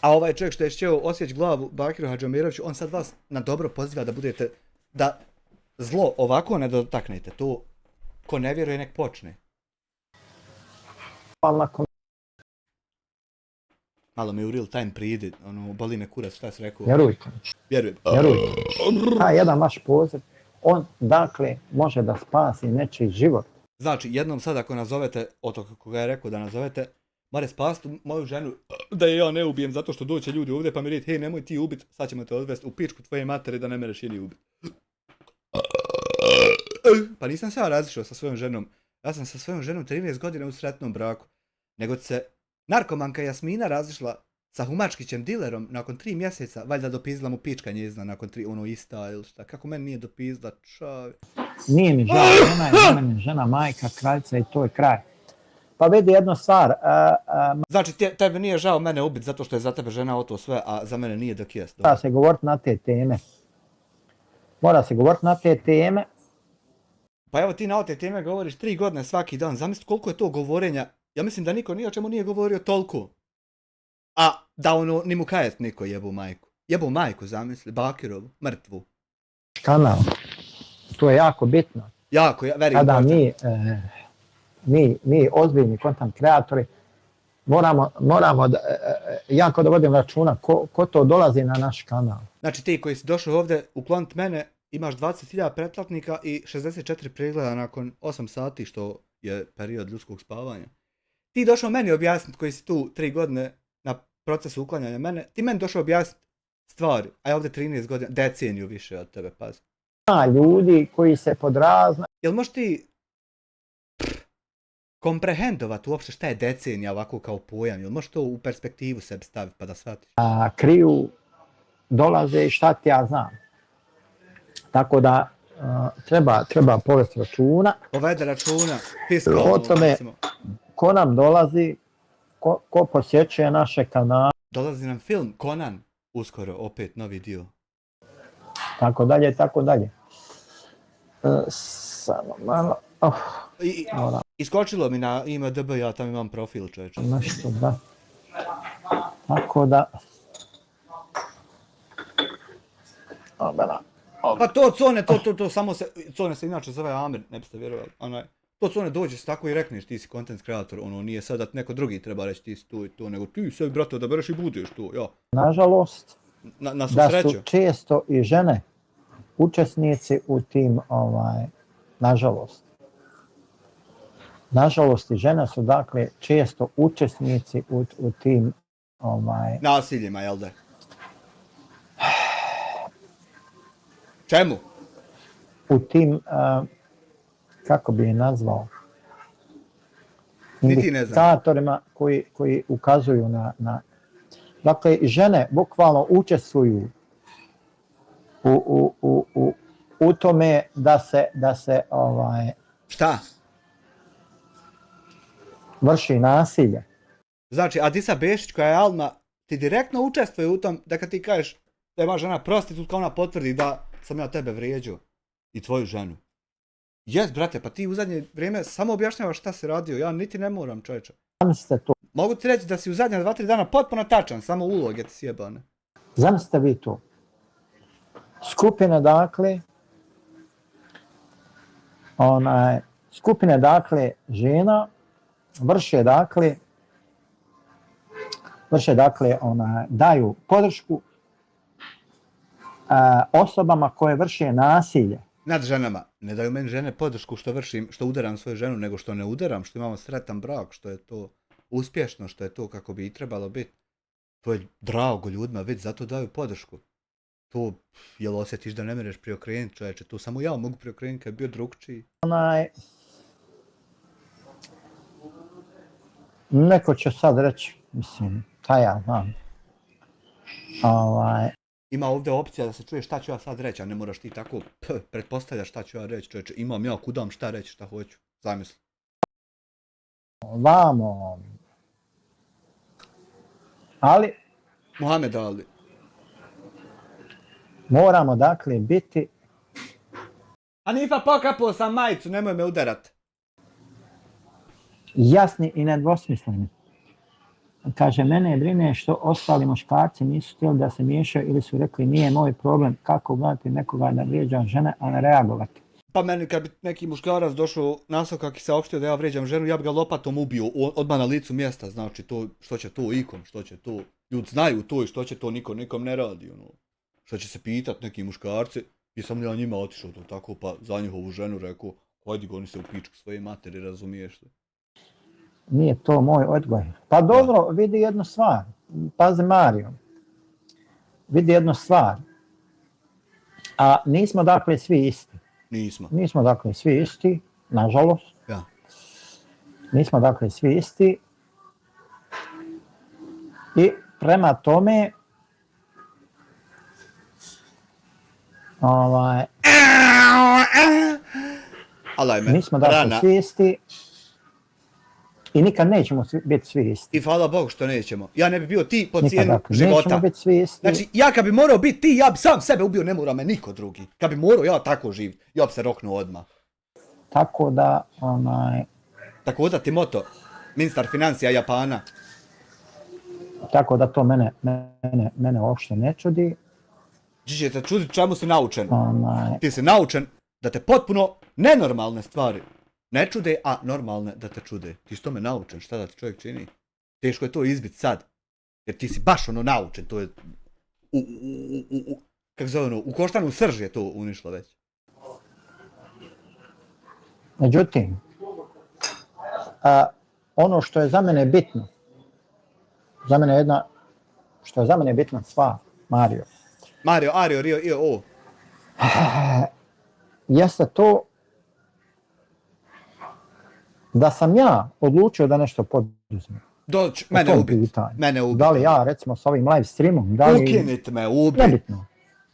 Speaker 1: A ovaj čovjek što je šćeo osjeć glavu Bakiru Hadžomiroviću, on sad vas na dobro poziva da budete, da zlo ovako ne dotaknete. To ko ne vjeruje nek počne. Malo mi u real time pridi, ono, boli me kurac, šta si rekao?
Speaker 2: Vjerujte.
Speaker 1: Vjerujem.
Speaker 2: Taj jedan vaš poziv, on dakle može da spasi nečiji život.
Speaker 1: Znači, jednom sad ako nazovete, oto kako ga je rekao da nazovete, more spasti moju ženu da je ja ne ubijem zato što doće ljudi ovdje pa mi reći, hej nemoj ti ubit, sad ćemo te odvesti u pičku tvoje matere da ne mereš ili ubit. Pa nisam se ja razišao sa svojom ženom, ja sam sa svojom ženom 13 godina u sretnom braku, nego se narkomanka Jasmina razišla sa humačkićem dilerom nakon 3 mjeseca, valjda dopizdila mu pička njezina nakon 3, ono ista ili šta, kako meni nije dopizdila, čavi.
Speaker 2: Nije mi žao, žena je za mene žena, majka, kraljica i to je kraj. Pa vidi jednu stvar.
Speaker 1: Znači tebe nije žao mene ubiti zato što je za tebe žena to sve, a za mene nije dok jest.
Speaker 2: Mora se govoriti na te teme. Mora se govoriti na te teme.
Speaker 1: Pa evo ti na te teme govoriš 3 godine svaki dan, zamisli koliko je to govorenja. Ja mislim da niko nije o čemu nije govorio toliko. A da ono, ni mu kajet niko jebu majku. Jebu majku, zamisli, Bakirovu, mrtvu.
Speaker 2: Kanal. To je jako bitno.
Speaker 1: Jako, very
Speaker 2: Kada
Speaker 1: important.
Speaker 2: mi ozbiljni content kreatori, moramo da, jako da vodim računa ko to dolazi na naš kanal.
Speaker 1: Znači ti koji si došao ovdje ukloniti mene, imaš 20.000 pretplatnika i 64 pregleda nakon 8 sati, što je period ljudskog spavanja. Ti došao meni objasniti koji si tu 3 godine na procesu uklanjanja mene, ti meni došao objasniti stvari, a ja ovdje 13 godina, deceniju više od tebe, pazi.
Speaker 2: Ljudi koji se podrazna.
Speaker 1: Jel možeš ti komprehendovat uopšte šta je decenija ovako kao pojam, jel možeš to u perspektivu sebi staviti pa da shvatiš?
Speaker 2: Kriju, dolaze i šta ti ja znam. Tako da treba povesti računa.
Speaker 1: Povede računa, fiskalno.
Speaker 2: O tome ko nam dolazi, ko posjećuje naše kanale.
Speaker 1: Dolazi nam film Conan, uskoro opet novi dio.
Speaker 2: Tako dalje, tako dalje. Samo malo.
Speaker 1: Iskočilo mi na IMDb, ja tam imam profil, čovječe.
Speaker 2: Nešto da. Tako da.
Speaker 1: Pa to Cone, to samo se, Cone se inače zove Amir, ne biste vjerovali. To Cone dođe se tako i rekneš ti si content creator, ono nije sad da neko drugi treba reći ti si to i to, nego ti sebi brate da bereš i budeš to, ja.
Speaker 2: Nažalost,
Speaker 1: na
Speaker 2: da
Speaker 1: sreću.
Speaker 2: su često i žene učesnici u tim, nažalost. Nažalost i žene su dakle često učesnici u tim
Speaker 1: nasiljima, jel da? Čemu?
Speaker 2: U tim, kako bi je nazvao, indikatorima koji ukazuju na... Dakle, žene bukvalno učestvuju u tome da se
Speaker 1: Šta?
Speaker 2: vrši nasilje.
Speaker 1: Znači, Adisa Bešić koja je Alma, ti direktno učestvuje u tom da kad ti kažeš da je moja žena prostitutka, ona potvrdi da sam ja tebe vrijeđao i tvoju ženu. Jes, brate, pa ti u zadnje vrijeme samo objašnjavaš šta si radio, ja niti ne moram, čovječe.
Speaker 2: Zamislite to.
Speaker 1: Mogu ti reći da si u zadnja 2-3 dana potpuno tačan, samo uloge ti sjebane.
Speaker 2: Zamislite vi to. Skupine dakle žena vrše daju podršku osobama koje vrše nasilje
Speaker 1: nad ženama. Ne daju meni žene podršku što udaram svoju ženu, nego što ne udaram, što imamo sretan brak, što je to uspješno, što je to kako bi i trebalo biti. To je drago ljudima, već zato daju podršku. To, jel osjetiš da ne mereš preokrenuti, čovječe, to samo ja mogu preokrenuti kad je bio drugčiji.
Speaker 2: Neko će sad reći, mislim, taj ja znam.
Speaker 1: Ima ovdje opcija da se čuje šta ću ja sad reći, a ne moraš ti tako pretpostavljaš šta ću ja reći, čovječe. Imam ja kudam šta reći, šta hoću, zamisli.
Speaker 2: Vamo. Ali
Speaker 1: Mohamed Ali.
Speaker 2: Moramo dakle biti...
Speaker 1: Hanifa, pokapao sam majicu, nemoj me udarat.
Speaker 2: Jasni i nedvosmisleni. Kaže, mene brine što ostali muškarci nisu htjeli da se miješaju ili su rekli nije moj problem kako gledati nekoga da vrijeđa žene, a ne reagovati.
Speaker 1: Pa meni kad bi neki muškarac došao nasokak i saopštio da ja vrijeđam ženu, ja bi ga lopatom ubio odmah na licu mjesta, znači to, što će to ikom, što će to, ljudi znaju to i što će to nikom ne radi, ono. Što će se pitat neki muškarci, i sam ja njima otišao to tako, pa za njihovu ženu rekao, hajdi goni se u pičku svoje materi, razumiješ li?
Speaker 2: Nije to moj odgoj. Pa dobro, vidi jednu stvar. Pazi Mario. Vidi jednu stvar. A nismo dakle svi isti.
Speaker 1: Nismo.
Speaker 2: Nismo dakle svi isti, nažalost.
Speaker 1: Ja.
Speaker 2: Nismo dakle svi isti. I prema tome nismo dakle svi isti. I nikad nećemo biti svi isti.
Speaker 1: I hvala Bogu što nećemo. Ja ne bi bio ti po cijenu
Speaker 2: dakle,
Speaker 1: života.
Speaker 2: Nećemo biti svi isti.
Speaker 1: Znači, ja kad bi morao biti ti, ja bi sam sebe ubio, ne mora me niko drugi. Kad bi morao ja tako živjeti, ja bi se roknuo odmah.
Speaker 2: Tako da,
Speaker 1: Tako da ti moto, ministar financija Japana.
Speaker 2: Tako da to mene uopšte ne čudi.
Speaker 1: Ti će te čuditi čemu si naučen. Ti si naučen da te potpuno nenormalne stvari ne čude, a normalne da te čude. Ti si tome naučen, šta da ti čovjek čini? Teško je to izbit sad. Jer ti si baš ono naučen, to je kako zove ono, u koštanu srž je to unišlo već.
Speaker 2: Međutim, ono što je za mene bitno, što je za mene bitna stvar, Mario,
Speaker 1: Ario, Rio, Io, O.
Speaker 2: Jeste to da sam ja odlučio da nešto poduzmem. Mene ubiti. Da li ja, recimo, s ovim live streamom, da li...
Speaker 1: Ukinite me, ubiti.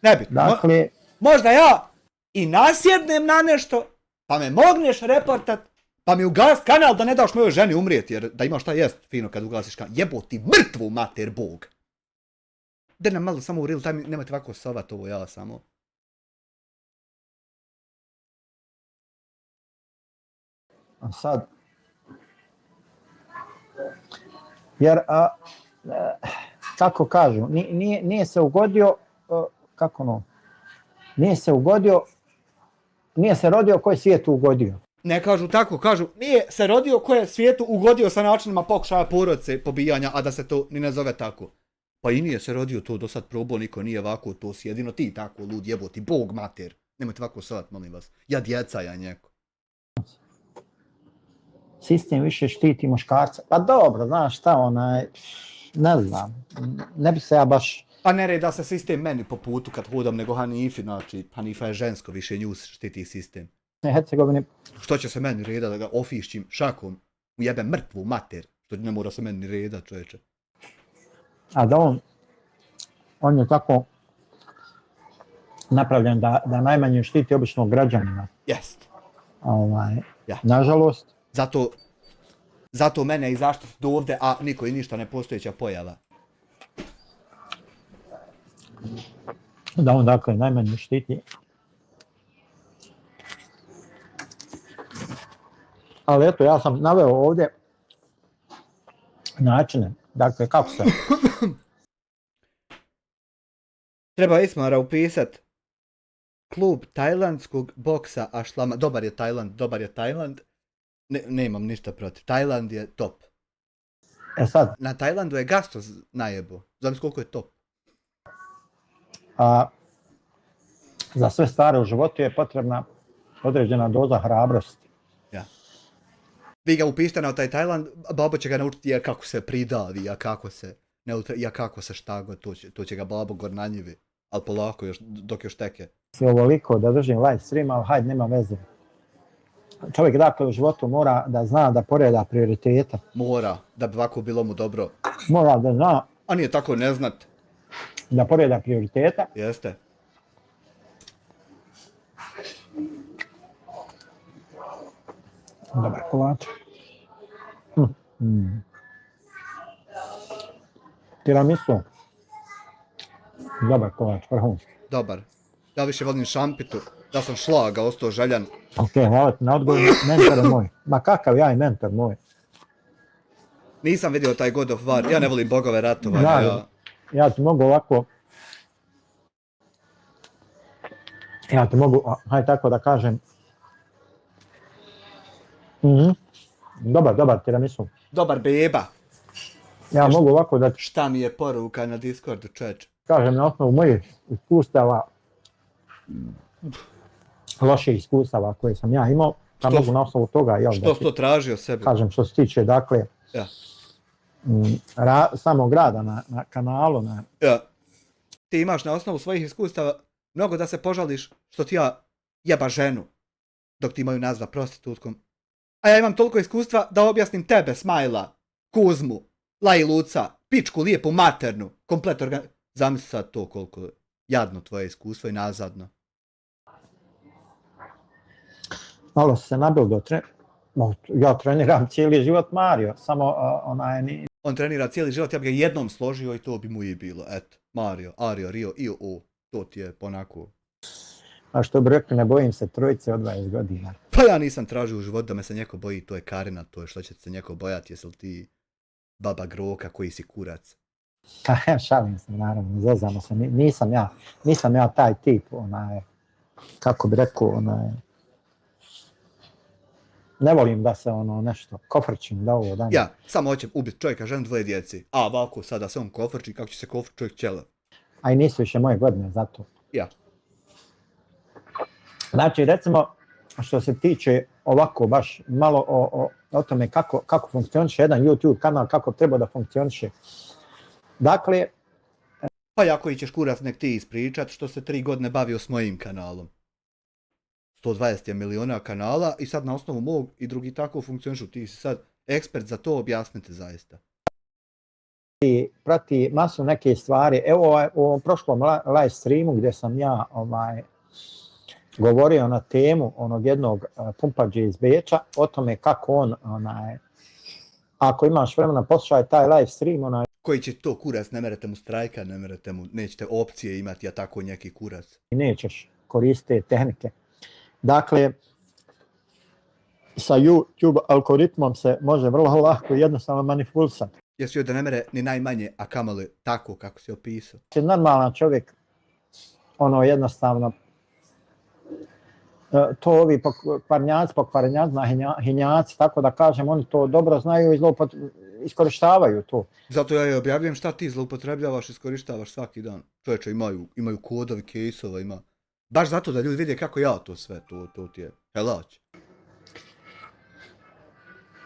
Speaker 2: Nebitno. Dakle...
Speaker 1: Možda ja i nasjednem na nešto, pa me mogneš reportat, pa mi ugas kanal da ne daš mojoj ženi umrijeti, jer da imaš šta jest fino kad ugasiš kanal. Jebo ti mrtvu mater Bog. Da nam malo samo u real time, nemojte ovako sovat ovo ja samo.
Speaker 2: A sad, jer, kako kažu, nije se ugodio, nije se rodio koji je svijetu ugodio.
Speaker 1: Ne kažu tako, kažu, nije se rodio koji je svijetu ugodio sa načinima pokušaja porodice, pobijanja, a da se to ni ne zove tako. Pa i nije se rodio to do sad probao, niko nije ovako, to si jedino ti tako lud jeboti, Bog mater. Nemojte ovako svat, molim vas. Ja djeca, ja njeko.
Speaker 2: Sistem više štiti muškarca. Pa dobro, znaš šta, ne znam, ne bi se ja baš...
Speaker 1: Pa ne reda se sistem meni po putu kad hodam nego Hanifi, znači Hanifa je žensko, više nju štiti sistem.
Speaker 2: Hercegovini...
Speaker 1: Što će se meni reda da ga ofišćim šakom, ujebe mrtvu mater, što ne mora se meni reda, čovječe.
Speaker 2: A da on je tako napravljen da najmanje štiti običnog građanina.
Speaker 1: Jest. Ja.
Speaker 2: Nažalost.
Speaker 1: Zato mene i zaštiti do ovdje, a niko i ništa nepostojeća pojava.
Speaker 2: Da on dakle najmanje štiti. Ali eto, ja sam naveo ovdje načine, dakle kako se...
Speaker 1: Treba Ismara upisat klub tajlandskog boksa Ašlama. Dobar je Tajland. Nemam ništa protiv. Tajland je top.
Speaker 2: Sad.
Speaker 1: Na Tajlandu je Gasto najebo. Znam koliko je top.
Speaker 2: Za sve stvari u životu je potrebna određena doza hrabrosti.
Speaker 1: Ja. Vi ga upišite na taj Tajland, babo će ga naučiti kako se pridavi, kako se štago, to će ga babo gor na njivi. Ali polako, dok još teke.
Speaker 2: Ovoliko da držim live stream, ali hajde, nema veze. Čovjek dakle u životu mora da zna da poreda prioritete.
Speaker 1: Mora, da bi ovako bilo mu dobro.
Speaker 2: Mora da zna.
Speaker 1: A nije tako ne znat.
Speaker 2: Da poreda prioritete.
Speaker 1: Jeste.
Speaker 2: Dobar kolač. Tiramisu. Dobar kolač, vrhunski.
Speaker 1: Dobar. Ja više volim šampitu. Ja sam šlaga, ostao željan.
Speaker 2: Ok, hvala ti na odgovor, mentor moj. Ma kakav ja i mentor moj.
Speaker 1: Nisam vidio taj God of War, ja ne volim bogove ratovanja.
Speaker 2: Ja ti mogu ovako... hajde tako da kažem... Dobar tiramisu.
Speaker 1: Dobar beba.
Speaker 2: Ja mogu ovako da...
Speaker 1: Šta mi je poruka na Discordu, čeč?
Speaker 2: Kažem, na osnovu mojih iskustava, loših iskustava koje sam ja imao, pa mogu na osnovu toga...
Speaker 1: Što si to tražio sebi?
Speaker 2: Kažem, što se tiče, dakle, samog rada na kanalu.
Speaker 1: Ja. Ti imaš na osnovu svojih iskustava mnogo da se požališ što ti ja jeba ženu, dok ti imaju nazva prostitutkom. A ja imam toliko iskustva da objasnim tebe, Smajla, Kuzmu, Lajluca, pičku lijepu maternu, komplet Zamisli sad to koliko jadno tvoje iskustvo i nazadno.
Speaker 2: Malo se nabil ja treniram cijeli život Mario, samo
Speaker 1: On trenira cijeli život, ja bi ga jednom složio i to bi mu i bilo, eto. Mario, Ario, Rio, Io, O, to ti je ponako.
Speaker 2: A što bi rekli, ne bojim se trojice od 20 godina.
Speaker 1: Pa ja nisam tražio u životu da me se neko boji, to je Karina, to je što će se neko bojati, jesi li ti baba Groka koji si kurac.
Speaker 2: Pa šalim se, naravno, zezamo se, nisam ja taj tip, kako bi rekao, ne volim da se nešto kofrčim, da ovo, da.
Speaker 1: Ja, samo hoćem ubiti čovjeka, ženu, 2 djeci, a ovako sada se on kofrči, kako će se kofrči čovjek ćelav.
Speaker 2: A i nisu više moje godine za to.
Speaker 1: Ja.
Speaker 2: Znači, recimo, što se tiče ovako baš malo o tome kako funkcioniše jedan YouTube kanal, kako treba da funkcioniše. Dakle...
Speaker 1: Pa ja koji ćeš kurac nek ti ispričat što se 3 godine bavio s mojim kanalom. 120 je miliona kanala i sad na osnovu mog i drugi tako funkcionišu. Ti si sad ekspert za to, objasnite zaista.
Speaker 2: Prati masu neke stvari. Evo u prošlom live streamu gdje sam ja govorio na temu onog jednog pumpađe iz Beča, o tome kako on, ako imaš vremena poslušaj taj live stream,
Speaker 1: koji će to kurac, ne merete mu strajka, nećete opcije imati, a tako neki kurac.
Speaker 2: I nećeš koristiti tehnike. Dakle, sa YouTube algoritmom se može vrlo lako i jednostavno manipulisati.
Speaker 1: Jesi joj da ne mere ni najmanje, a kamoli tako kako si opisao.
Speaker 2: Normalan čovjek, jednostavno, to ovi pokvarenjaci, hinjaci, tako da kažem, oni to dobro znaju i iskorištavaju to.
Speaker 1: Zato ja i objavljujem šta ti zloupotrebljavaš, iskorištavaš svaki dan. Čovječe, imaju kodovi, kejsova, ima. Baš zato da ljudi vide kako ja to sve, to ti je helać.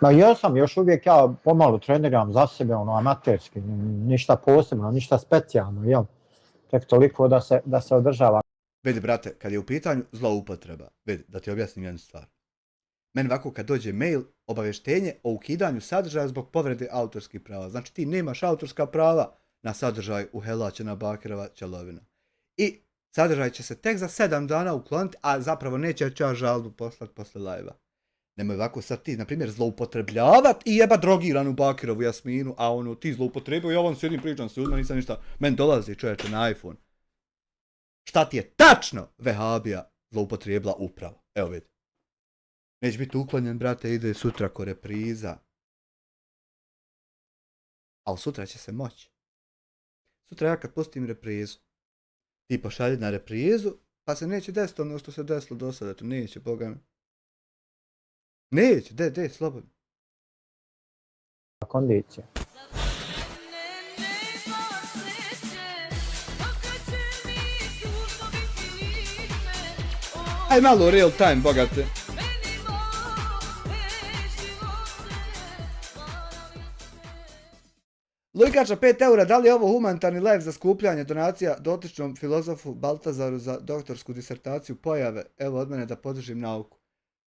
Speaker 2: Ma jesam, još uvijek ja pomalo treniram za sebe, amaterski, ništa posebno, ništa specijalno, jel? Tek toliko da se održava.
Speaker 1: Vidi, brate, kad je u pitanju zloupotreba, vidi, da ti objasnim jednu stvar. Meni ovako kad dođe mail, obavještenje o ukidanju sadržaja zbog povrede autorskih prava. Znači ti nemaš autorska prava na sadržaj u Helačena Bakerova Čelovina. I Sadržaj će se tek za 7 dana ukloniti, a zapravo neće jer ću ja žalbu poslati posle live-a. Nemoj ovako sad ti, na primjer, zloupotrebljavat i jeba drogiranu Bakirovu Jasminu, a ono, ti zloupotrebio, ja vam sjedim pričam s ljudima, nisam ništa, meni dolazi čovječe na iPhone. Šta ti je tačno Vehabija zloupotrijebila upravo? Evo vidi. Neće biti uklonjen, brate, ide sutra ko repriza. Ali sutra će se moći. Sutra ja kad pustim reprizu, ti pošalji na reprizu, pa se neće desiti ono što se desilo do sada, to neće, boga mi. Neće, de, slobodno.
Speaker 2: Kondicija.
Speaker 1: Aj malo real time, bogate. Lujkača 5 eura, da li je ovo humanitarni live za skupljanje donacija dotičnom filozofu Baltazaru za doktorsku disertaciju pojave? Evo od mene da podržim nauku.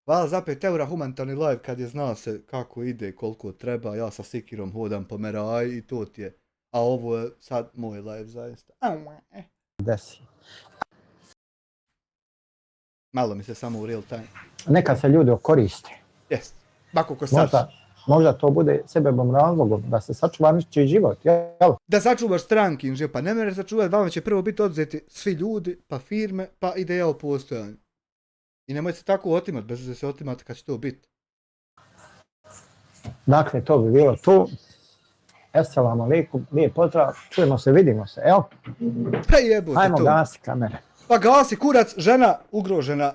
Speaker 1: Hvala za 5 eura, humanitarni live kad je zna se kako ide, koliko treba, ja sa sikirom hodam po Meraji i to ti je. A ovo je sad moj live zaista.
Speaker 2: Desi.
Speaker 1: Malo mi se samo u real time.
Speaker 2: Neka se ljudi koriste.
Speaker 1: Jest. Bako ko sad.
Speaker 2: Možda to bude sebebom razlogom da se sačuva ničiji život, jel?
Speaker 1: Da sačuvaš strankin život, pa ne mere sačuvati, vama će prvo biti odzeti svi ljudi, pa firme, pa ideja o postojanju. I nemoj se tako otimati, bez da se otimati kad će to biti.
Speaker 2: Dakle, to bi bilo tu. Assalamu alaikum, lijep pozdrav, čujemo se, vidimo se, evo.
Speaker 1: Pa jebote to.
Speaker 2: Hajmo gasi kamere.
Speaker 1: Pa gasi kurac, žena ugrožena.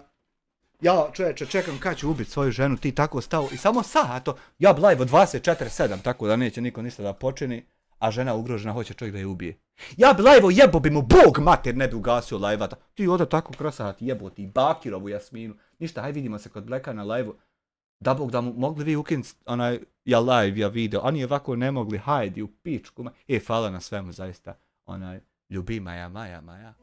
Speaker 1: Ja čovječe čekam kad ću ubiti svoju ženu, ti tako stao i samo to. Ja bi live od 24/7, tako da neće niko ništa da počini, a žena ugrožena hoće čovjek da je ubije. Ja bi live jebo bi mu Bog mater ne bi ugasio live-a. Ti ovdje tako krosati jeboti i Bakirovu Jasminu. Ništa, haj vidimo se kod Blacka na live-u. Da Bog da mu mogli vi ukinuti onaj ja live, ja video, a nije ovako ne mogli, hajdi u pičku. Hvala na svemu zaista, onaj ljubima ja Maja.